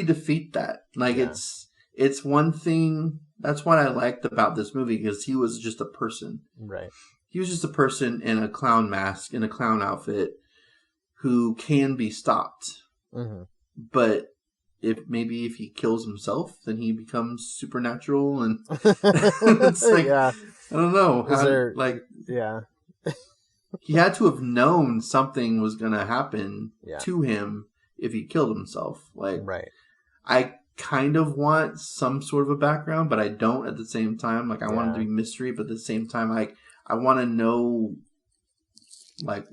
defeat that? Like it's one thing. That's what I liked about this movie, because he was just a person. Right. He was just a person in a clown mask, in a clown outfit, who can be stopped. But if he kills himself, then he becomes supernatural, and it's like, I don't know. he had to have known something was going to happen Yeah. to him if he killed himself. Like, Right. I kind of want some sort of a background, but I don't at the same time. Like, I want it to be mystery, but at the same time, like, I want to know, like,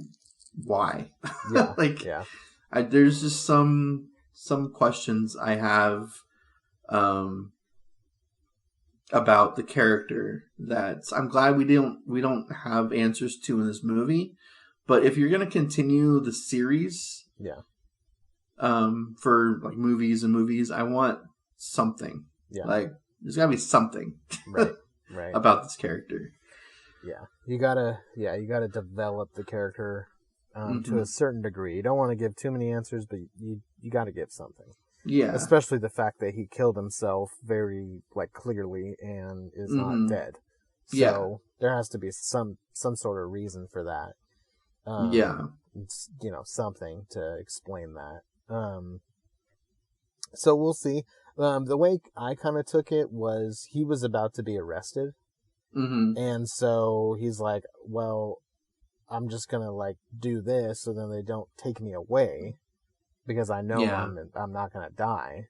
why. Yeah. Like, yeah. There's just some questions I have about the character that I'm glad we don't have answers to in this movie. But if you're gonna continue the series, for like movies, I want something. Yeah. Like, there's gotta be something Right. about this character. Yeah. You gotta develop the character to a certain degree. You don't want to give too many answers, but you gotta give something. Yeah. Especially the fact that he killed himself very like clearly and is not dead. So there has to be some sort of reason for that. Something to explain that. So we'll see. The way I kind of took it was he was about to be arrested. And so he's like, well, I'm just going to like do this so then they don't take me away because I know I'm not going to die.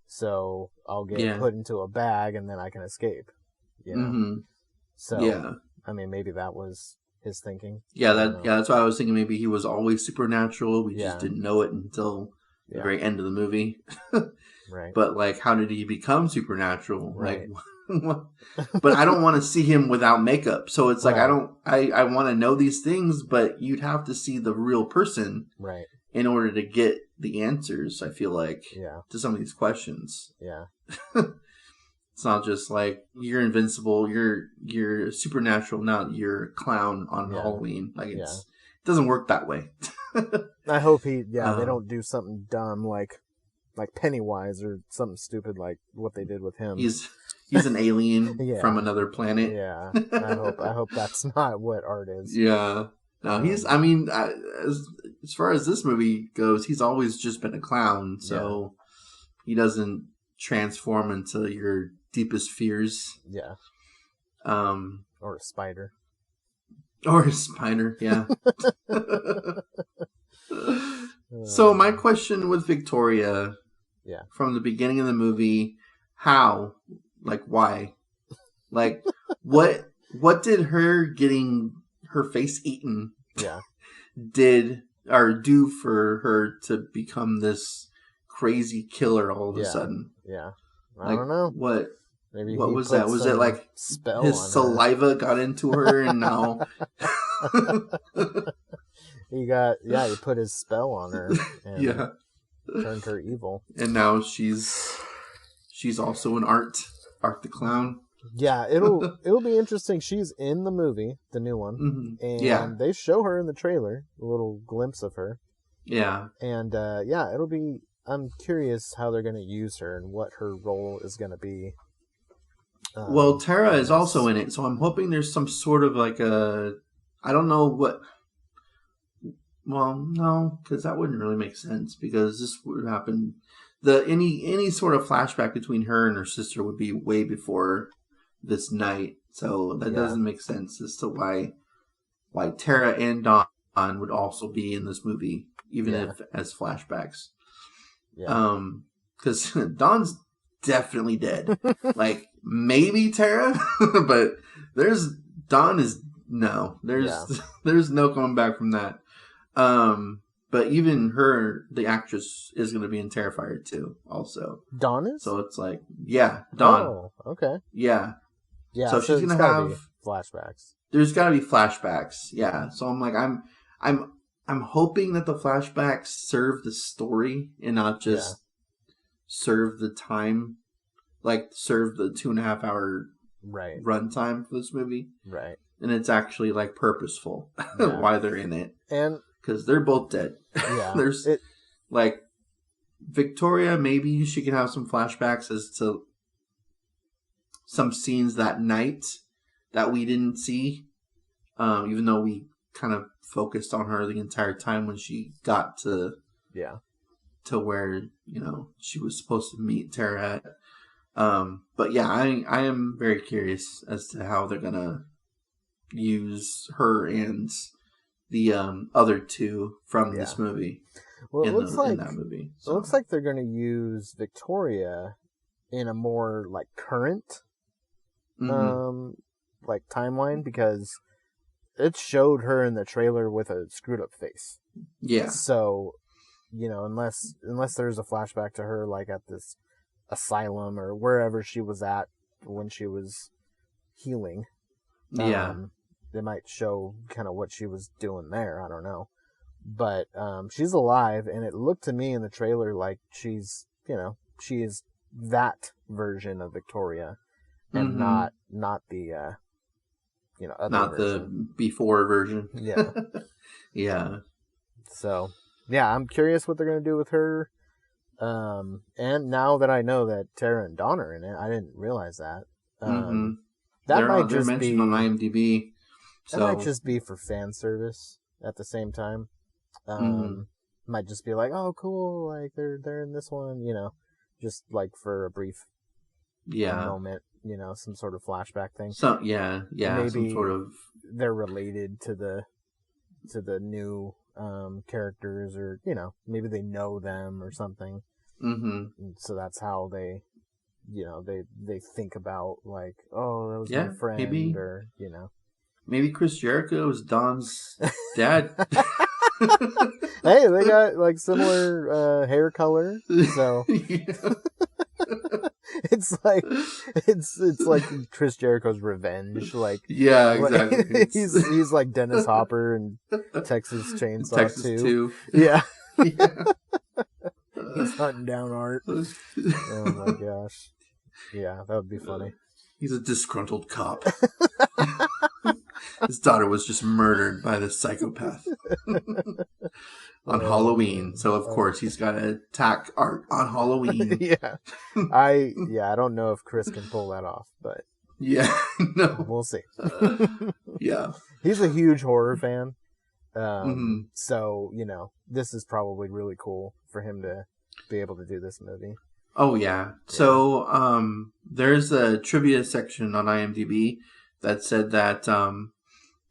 So I'll get put into a bag and then I can escape. You know? So, I mean, maybe that was his thinking. That's why I was thinking maybe he was always supernatural. We just didn't know it until the very end of the movie. Right. But like, how did he become supernatural? Right. Like, but I don't want to see him without makeup. So it's like, I want to know these things, but you'd have to see the real person in order to get the answers, I feel like, to some of these questions. Yeah. It's not just like, you're invincible, you're supernatural, now you're a clown on Halloween. Like, it doesn't work that way. I hope they don't do something dumb like Pennywise or something stupid like what they did with him. He's an alien from another planet. Yeah. I hope that's not what Art is. Yeah. No, as far as this movie goes, he's always just been a clown, so he doesn't transform into your deepest fears. Yeah. Or a spider. Or a spider, yeah. So my question with Victoria, from the beginning of the movie, how, like, why, like, what did her getting her face eaten, do for her to become this crazy killer all of a sudden? Yeah, I don't know. What? Maybe what was that? Was it like his saliva got into her and now? He put his spell on her and turned her evil. And now she's also an Art the Clown. Yeah, it'll be interesting. She's in the movie, the new one, and they show her in the trailer, a little glimpse of her. Yeah. And it'll be. I'm curious how they're going to use her and what her role is going to be. Well, Tara is also in it, so I'm hoping there's some sort of like a. I don't know what. Well, no, because that wouldn't really make sense, because this would happen. Any sort of flashback between her and her sister would be way before this night, so that doesn't make sense as to why Tara and Dawn would also be in this movie, even if as flashbacks. Yeah. Because Dawn's definitely dead. Like, maybe Tara, but there's no coming back from that. But even her, the actress, is going to be in Terrifier 2 also. Dawn is? So it's like, Dawn. Oh, okay. Yeah. Yeah. So she's going to have flashbacks. There's got to be flashbacks. Yeah. So I'm like, I'm hoping that the flashbacks serve the story and not just serve the time, like serve the 2.5 hour runtime for this movie. Right. And it's actually like purposeful why they're in it. And because they're both dead. Yeah. There's like Victoria, maybe she can have some flashbacks as to some scenes that night that we didn't see. Even though we kind of focused on her the entire time when she got to where, she was supposed to meet Tara at. But yeah, I am very curious as to how they're gonna use her and the other two from this movie. Well, in that movie. So. It looks like they're going to use Victoria in a more like current like timeline, because it showed her in the trailer with a screwed up face. Yeah. So, unless there's a flashback to her like at this asylum or wherever she was at when she was healing. They might show kind of what she was doing there. I don't know. But she's alive, and it looked to me in the trailer like she's, she is that version of Victoria, and not the, other not version. The before version. Yeah. Yeah. So, yeah, I'm curious what they're going to do with her. And now that I know that Tara and Dawn are in it, I didn't realize that. That might just mentioned be on IMDb. That might just be for fan service at the same time. Might just be like, oh, cool, like they're in this one, just like for a brief moment, some sort of flashback thing. So maybe some sort of they're related to the new characters, or maybe they know them or something. So that's how they they think about like, oh, that was my friend, maybe, or maybe Chris Jericho is Don's dad. Hey, they got like similar hair color, so it's like Chris Jericho's revenge. Like, yeah, exactly. he's like Dennis Hopper and Texas Chainsaw Texas 2. 2. Yeah. Yeah. He's hunting down Art. Oh my gosh. Yeah, that would be funny. He's a disgruntled cop. His daughter was just murdered by this psychopath on Halloween. So of course he's got to attack Art on Halloween. Yeah. I don't know if Chris can pull that off, but yeah, no, we'll see. Yeah. He's a huge horror fan. So, this is probably really cool for him to be able to do this movie. Oh, yeah. So, there's a trivia section on IMDb that said that,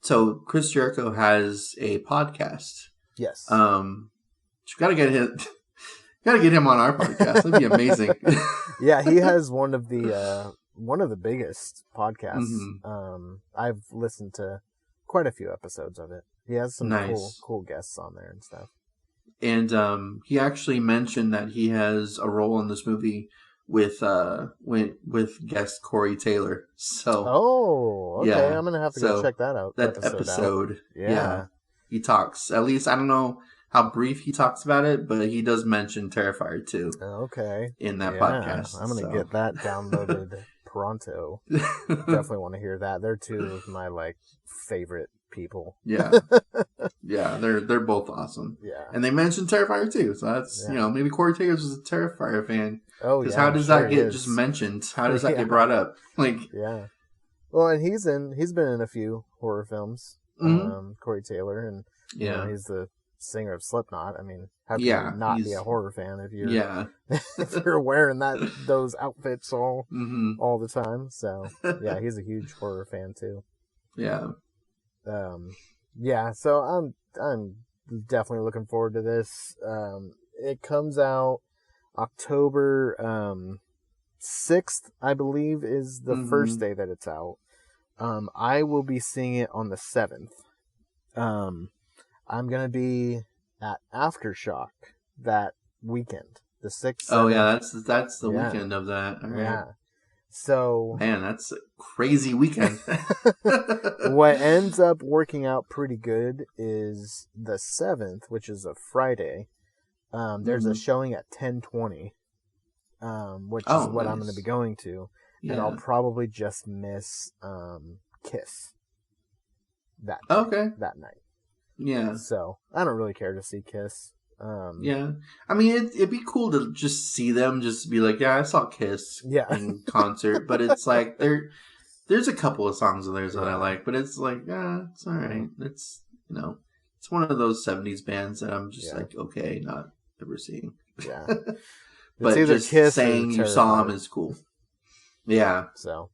so Chris Jericho has a podcast. Yes. You gotta get him on our podcast. That'd be amazing. Yeah, he has one of the biggest podcasts. I've listened to quite a few episodes of it. He has some cool guests on there and stuff. And he actually mentioned that he has a role in this movie with guest Corey Taylor. So okay, yeah. I'm gonna have to go check that out. That episode. Yeah. He talks. At least I don't know how brief he talks about it, but he does mention Terrifier 2. Okay. In that podcast. I'm gonna get that downloaded pronto. Definitely want to hear that. They're two of my favorite people. Yeah. Yeah, they're both awesome. Yeah. And they mentioned Terrifier 2, so that's maybe Corey Taylor was a Terrifier fan. Oh yeah. Because how does that get just mentioned? How does that get brought up? Yeah. Well, and he's been in a few horror films. Corey Taylor, and he's the singer of Slipknot. I mean, how can you not be a horror fan if you're if you're wearing those outfits all the time? So yeah, he's a huge horror fan too. Yeah. So I'm definitely looking forward to this. It comes out October 6th, I believe, is the first day that it's out. I will be seeing it on the 7th. I'm gonna be at Aftershock that weekend, the 6th. Oh yeah, that's the weekend of that. All right. Yeah. So man, that's a crazy weekend. What ends up working out pretty good is the 7th, which is a Friday. There's a showing at 10:20, which is what I'm going to be going to, and I'll probably just miss Kiss that night. Yeah. So I don't really care to see Kiss. Yeah, I mean it'd be cool to just see them, just be like, yeah, I saw Kiss in concert, but it's like there's a couple of songs of theirs that I like, but it's like, it's all right. It's it's one of those 70s bands that I'm just like, okay, not ever seeing. Yeah, but just Kiss saying you saw them is cool. Yeah. So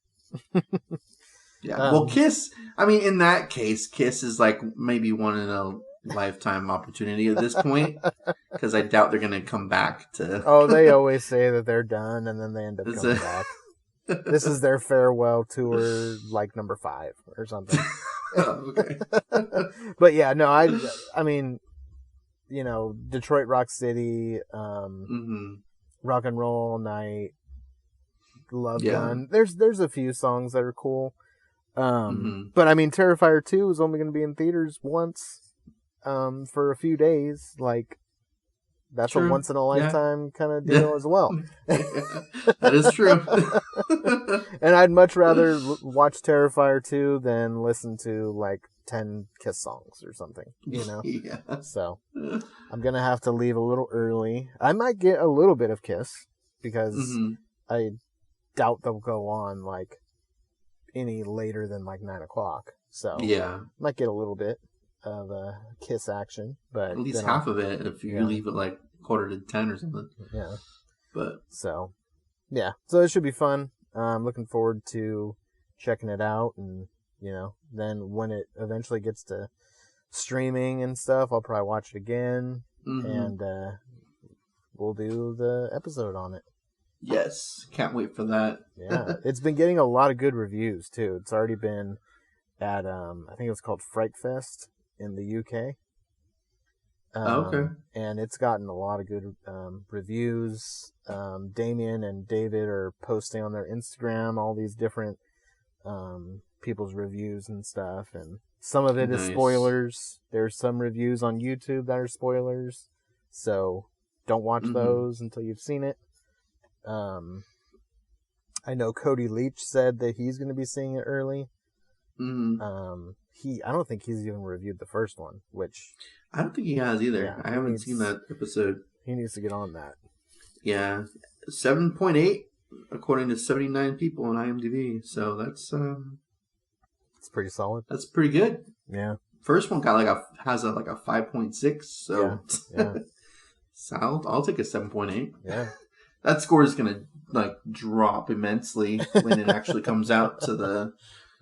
Yeah. Well, Kiss. I mean, in that case, Kiss is like maybe one in a lifetime opportunity at this point, because I doubt they're gonna come back to. Oh, they always say that they're done, and then they end up coming back. This is their farewell tour, like number 5 or something. Oh, okay. But yeah, no, I mean, you know, Detroit Rock City, Rock and Roll All Night, Love Gun. There's a few songs that are cool. But I mean, Terrifier 2 is only going to be in theaters once, for a few days. Like, that's True. a once in a lifetime kind of deal as well. That is true. And I'd much rather watch Terrifier 2 than listen to like 10 Kiss songs or something, you know? Yeah. So I'm going to have to leave a little early. I might get a little bit of Kiss because I doubt they'll go on like any later than like 9 o'clock. So yeah, might get a little bit of Kiss action, but at least half of it if you leave it like 9:45 or something. Yeah. But so yeah, so it should be fun. I'm looking forward to checking it out, and you know, then when it eventually gets to streaming and stuff, I'll probably watch it again, and we'll do the episode on it. Yes, can't wait for that. Yeah, it's been getting a lot of good reviews too. It's already been at I think it was called Fright Fest in the UK. Okay. And it's gotten a lot of good reviews. Damien and David are posting on their Instagram all these different people's reviews and stuff, and some of it is spoilers. There's some reviews on YouTube that are spoilers, so don't watch those until you've seen it. I know Cody Leach said that he's going to be seeing it early. I don't think he's even reviewed the first one, which I don't think he has either. Yeah, I haven't seen that episode. He needs to get on that. Yeah, 7.8 according to 79 people on IMDb. So that's it's pretty solid. That's pretty good. Yeah. First one got has a 5.6. So yeah. So I'll take a 7.8. Yeah. That score is gonna drop immensely when it actually comes out to the.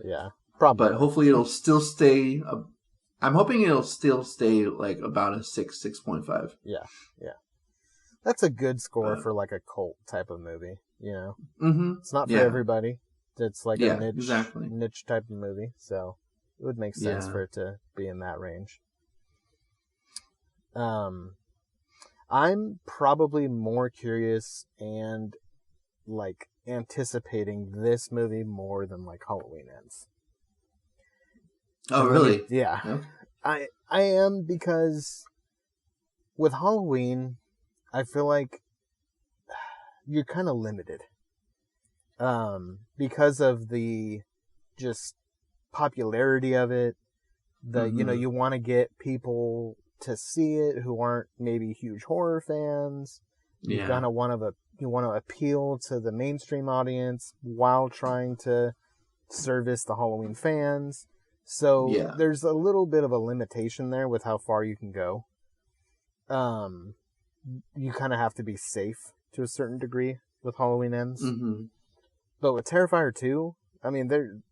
Yeah. Probably. But hopefully it'll still stay. I'm hoping it'll still stay like about a 6.5. Yeah. Yeah. That's a good score for like a cult type of movie. You know. It's not for everybody. It's like a niche type of movie. So it would make sense for it to be in that range. I'm probably more curious and like anticipating this movie more than like Halloween Ends. Oh, really? Yeah. Okay. I am, because with Halloween, I feel like you're kind of limited. Because of the just popularity of it, you know, you want to get people to see it who aren't maybe huge horror fans. You kind of want to appeal to the mainstream audience while trying to service the Halloween fans. So there's a little bit of a limitation there with how far you can go. You kind of have to be safe to a certain degree with Halloween Ends. But with Terrifier 2, I mean,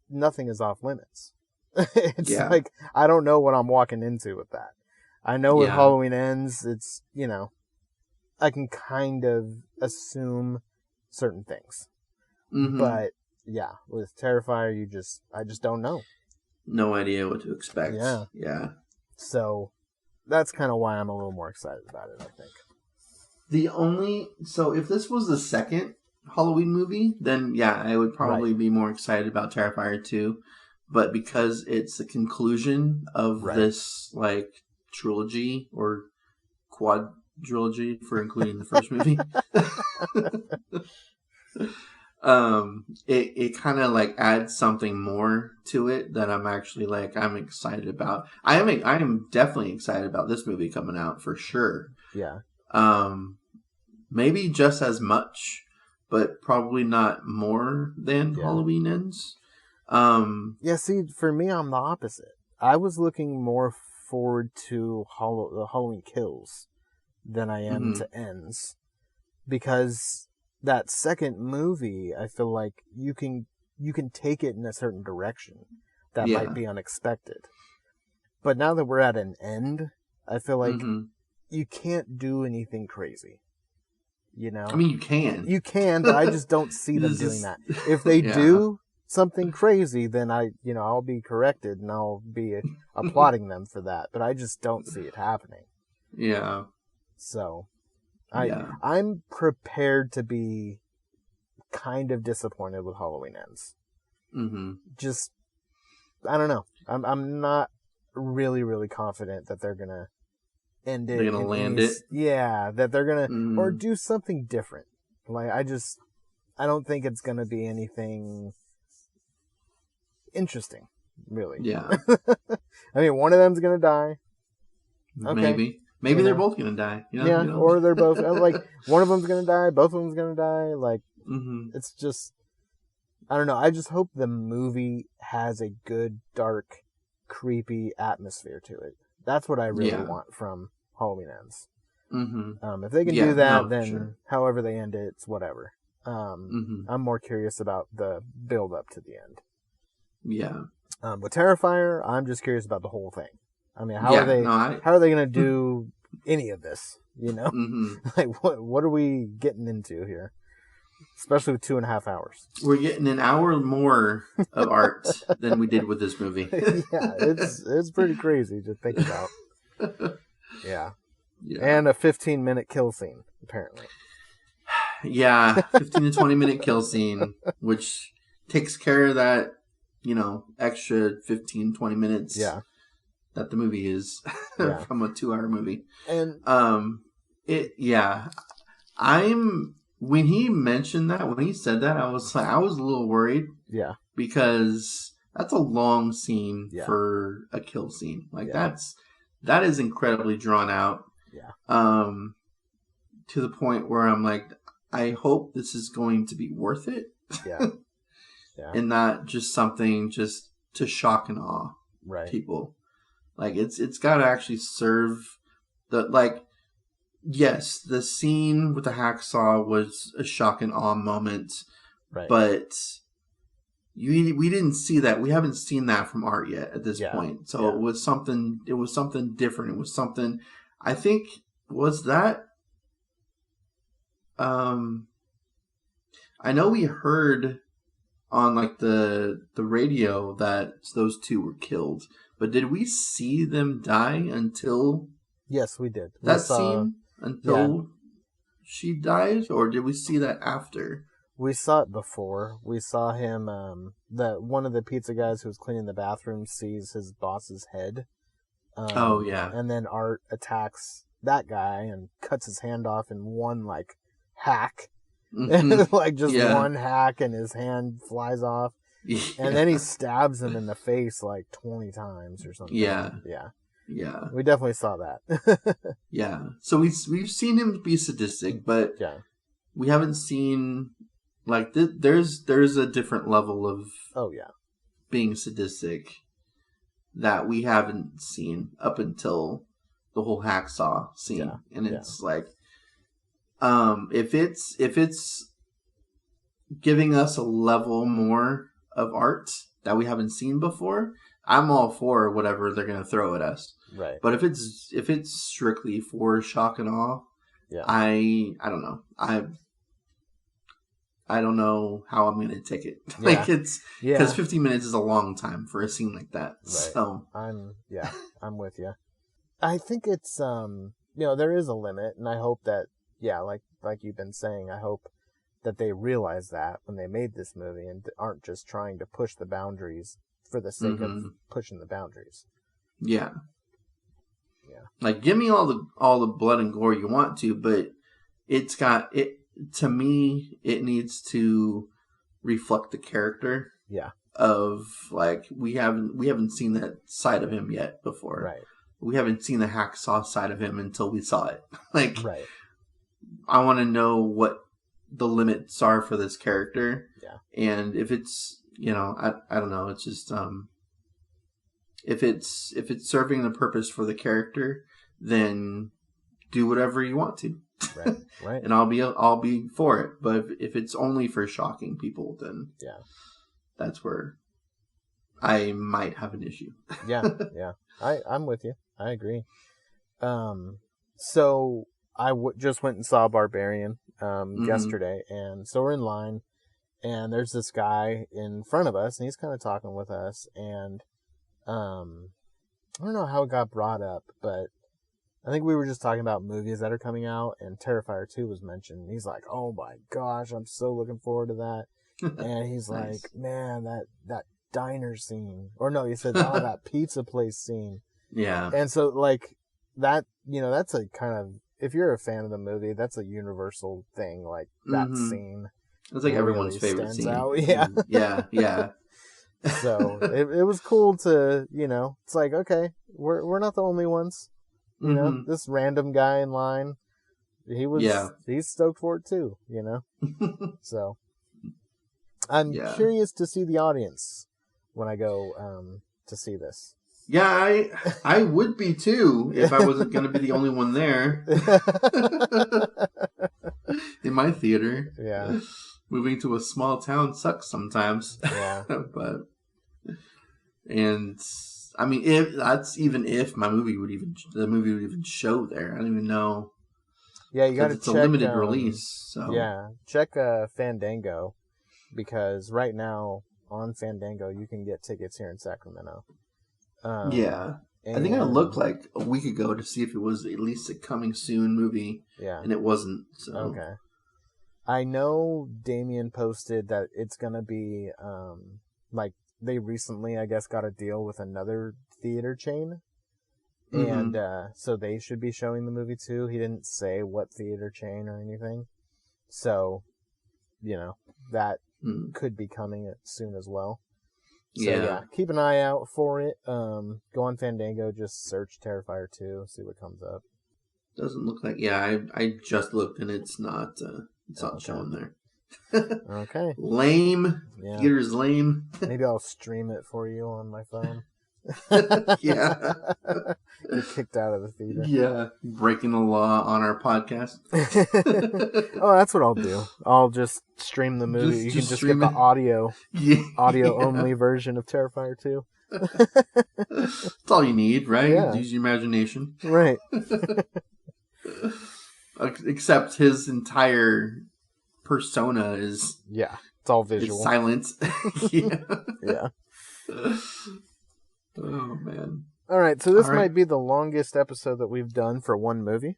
nothing is off limits. It's like, I don't know what I'm walking into with that. I know with Halloween Ends, it's, you know, I can kind of assume certain things. But yeah, with Terrifier, I just don't know. No idea what to expect. Yeah. So that's kind of why I'm a little more excited about it, I think. So if this was the second Halloween movie, then I would probably be more excited about Terrifier 2. But because it's the conclusion of this like trilogy or quadrilogy for including the first movie, it kind of like adds something more to it that I'm actually I'm excited about. I am definitely excited about this movie coming out for sure. Yeah. Maybe just as much, but probably not more than Halloween Ends. See, for me, I'm the opposite. I was looking more forward to the Halloween Kills than I am to Ends, because that second movie, I feel like you can you can take it in a certain direction that Yeah. might be unexpected. But now that we're at an end, I feel like you can't do anything crazy. You know? I mean, you can. You can, but I just don't see them doing that. If they Yeah. do something crazy, then I'll be corrected and I'll be applauding them for that. But I just don't see it happening. Yeah. So, Yeah. I'm prepared to be kind of disappointed with Halloween Ends. Just, I don't know. I'm not really, really confident that they're gonna end it. They're gonna land it. Yeah, that they're gonna or do something different. Like I don't think it's gonna be anything interesting, really. Yeah. I mean, one of them's gonna die. Okay. Maybe they're both gonna die. You know, yeah, you know? Or they're both like one of them's gonna die, both of them's gonna die. Like it's just, I don't know. I just hope the movie has a good, dark, creepy atmosphere to it. That's what I really want from Halloween Ends. If they can do that, then however they end it, it's whatever. I'm more curious about the build up to the end. Yeah. With Terrifier, I'm just curious about the whole thing. I mean, how are they going to do any of this? You know, like what are we getting into here? Especially with 2.5 hours. We're getting an hour more of art than we did with this movie. Yeah, it's pretty crazy to think about. Yeah. And a 15-minute kill scene, apparently. Yeah, 15 to 20-minute kill scene, which takes care of that, extra 15, 20 minutes that the movie is from a 2-hour movie. And when he mentioned that, when he said that, I was a little worried. Yeah. Because that's a long scene for a kill scene. Like that is incredibly drawn out. Yeah. To the point where I'm like, I hope this is going to be worth it. Yeah. Yeah. And not just something just to shock and awe people. Like it's got to actually serve yes, the scene with the hacksaw was a shock and awe moment. Right. But we didn't see that. We haven't seen that from art yet at this point. So it was something different. It was something, I think, was that I know we heard on like the radio that those two were killed, but did we see them die until? Yes, we did. That scene until she died, or did we see that after? We saw it before. We saw him. One of the pizza guys who was cleaning the bathroom sees his boss's head. And then Art attacks that guy and cuts his hand off in one hack. One hack and his hand flies off. Yeah. And then he stabs him in the face 20 times or something. Yeah. Yeah. Yeah. We definitely saw that. Yeah. So we've seen him be sadistic, but we haven't seen there's a different level of being sadistic that we haven't seen up until the whole hacksaw scene. Yeah. And it's if it's giving us a level more of art that we haven't seen before, I'm all for whatever they're going to throw at us. Right. But if it's strictly for shock and awe, I don't know. I don't know how I'm going to take it. Because 15 minutes is a long time for a scene like that. Right. So I'm with you. I think it's there is a limit, and I hope that like you've been saying, I hope that they realize that when they made this movie and aren't just trying to push the boundaries for the sake of pushing the boundaries. Yeah. Yeah. Give me all the blood and gore you want to, but it's got it. To me, it needs to reflect the character. Yeah. Of we haven't seen that side of him yet before. Right. We haven't seen the hacksaw side of him until we saw it. Right. I want to know what the limits are for this character. Yeah. And if it's I don't know. It's just if it's serving the purpose for the character, then do whatever you want to. Right. Right. And I'll be for it. But if it's only for shocking people, then that's where I might have an issue. Yeah. I'm with you. I agree. So I just went and saw Barbarian yesterday, and so we're in line, and there's this guy in front of us, and he's kind of talking with us, and I don't know how it got brought up, but I think we were just talking about movies that are coming out, and Terrifier 2 was mentioned. He's like, "Oh my gosh, I'm so looking forward to that." And he's Nice. like, "Man, that diner scene." Or no, he said, "Oh, that pizza place scene." Yeah. And so, like, that, that's a kind of, if you're a fan of the movie, that's a universal thing, like, that scene. It's like everyone's really favorite stands scene. out. Yeah. Yeah. So, it was cool to, it's like, okay, we're not the only ones. This random guy in line, he's stoked for it too, So, I'm curious to see the audience when I go to see this. Yeah, I would be too if I wasn't going to be the only one there in my theater. Yeah. Moving to a small town sucks sometimes. Yeah. And I mean, if the movie would even show there. I don't even know. Yeah, you got to check. It's a limited release. So yeah, check Fandango, because right now on Fandango you can get tickets here in Sacramento. I think I looked like a week ago to see if it was at least a coming soon movie. Yeah, and it wasn't. So okay. I know Damien posted that it's gonna be like they recently, I guess, got a deal with another theater chain. And so they should be showing the movie too. He didn't say what theater chain or anything. So, that could be coming soon as well. So yeah, keep an eye out for it. Go on Fandango, just search Terrifier 2, see what comes up. Doesn't look like, I just looked and it's not showing there. Okay. Lame. Yeah. Theater's lame. Maybe I'll stream it for you on my phone. Yeah. Get kicked out of the theater. Yeah. Breaking the law on our podcast. Oh, that's what I'll do. I'll just stream the movie. You can just get the audio only version of Terrifier 2. That's all you need, right? Yeah. Use your imagination. Right. Except his entire persona is... Yeah. It's all visual. It's silent. Yeah. Yeah. Oh, man. All right, so this might be the longest episode that we've done for one movie.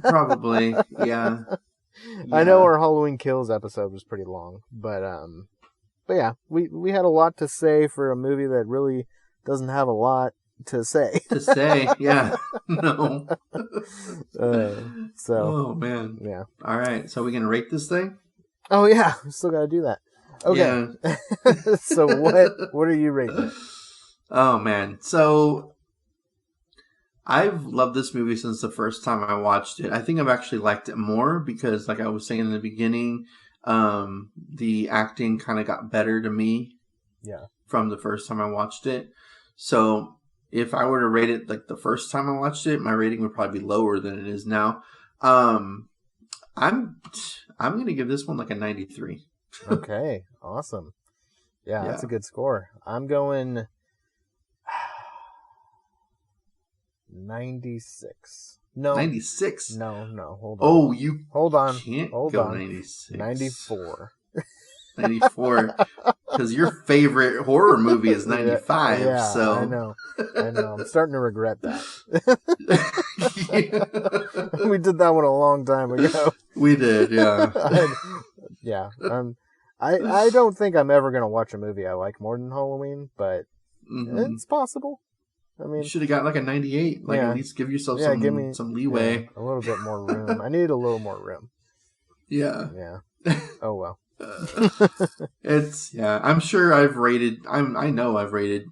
Probably, yeah. I know our Halloween Kills episode was pretty long, but yeah, we had a lot to say for a movie that really doesn't have a lot to say. Yeah. No. Oh, man. Yeah. All right, so we're going to rate this thing? Oh, yeah, we still got to do that. Okay. Yeah. So what are you rating it? Oh, man. So I've loved this movie since the first time I watched it. I think I've actually liked it more because, like I was saying in the beginning, the acting kind of got better to me from the first time I watched it. So if I were to rate it like the first time I watched it, my rating would probably be lower than it is now. I'm going to give this one like a 93. Okay, awesome. Yeah, that's a good score. I'm going 96. No. 96? No, hold on. Oh, you hold on. Can't hold go on. 96. 94. 94. Because your favorite horror movie is 95. Yeah, so I know. I'm starting to regret that. We did that one a long time ago. We did, yeah. I don't think I'm ever going to watch a movie I like more than Halloween, but it's possible. I mean, you should have got like a 98. At least give yourself some leeway. Yeah, a little bit more room. I need a little more room. Yeah. Yeah. Oh, well. I'm sure I know I've rated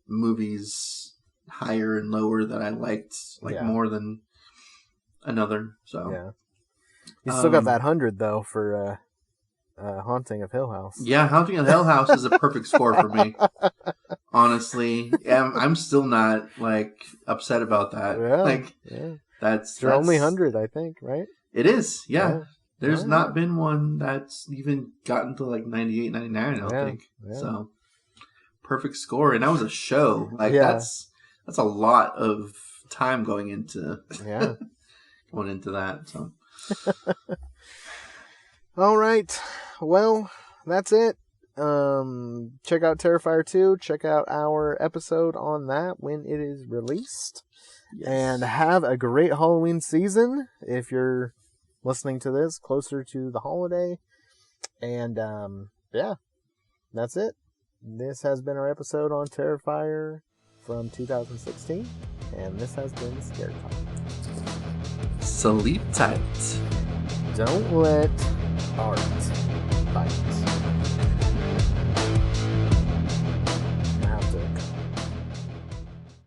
movies higher and lower that I liked more than another. So yeah, you still got that 100 though for Haunting of Hill House. Yeah, Haunting of Hill House is a perfect score for me. Honestly, I'm still not upset about that. Yeah, that's your only 100, I think, right? It is. Yeah. There's not been one that's even gotten to like 98, 99, I don't think. Yeah. So, perfect score. And that was a show. Like, Yeah. that's a lot of time going into Yeah. going into that. So, all right. Well, that's it. Check out Terrifier 2. Check out our episode on that when it is released. yes. And have a great Halloween season if you're listening to this closer to the holiday. And yeah, that's it. This has been our episode on Terrifier from 2016. And this has been Scare Talk. Sleep tight. Don't let art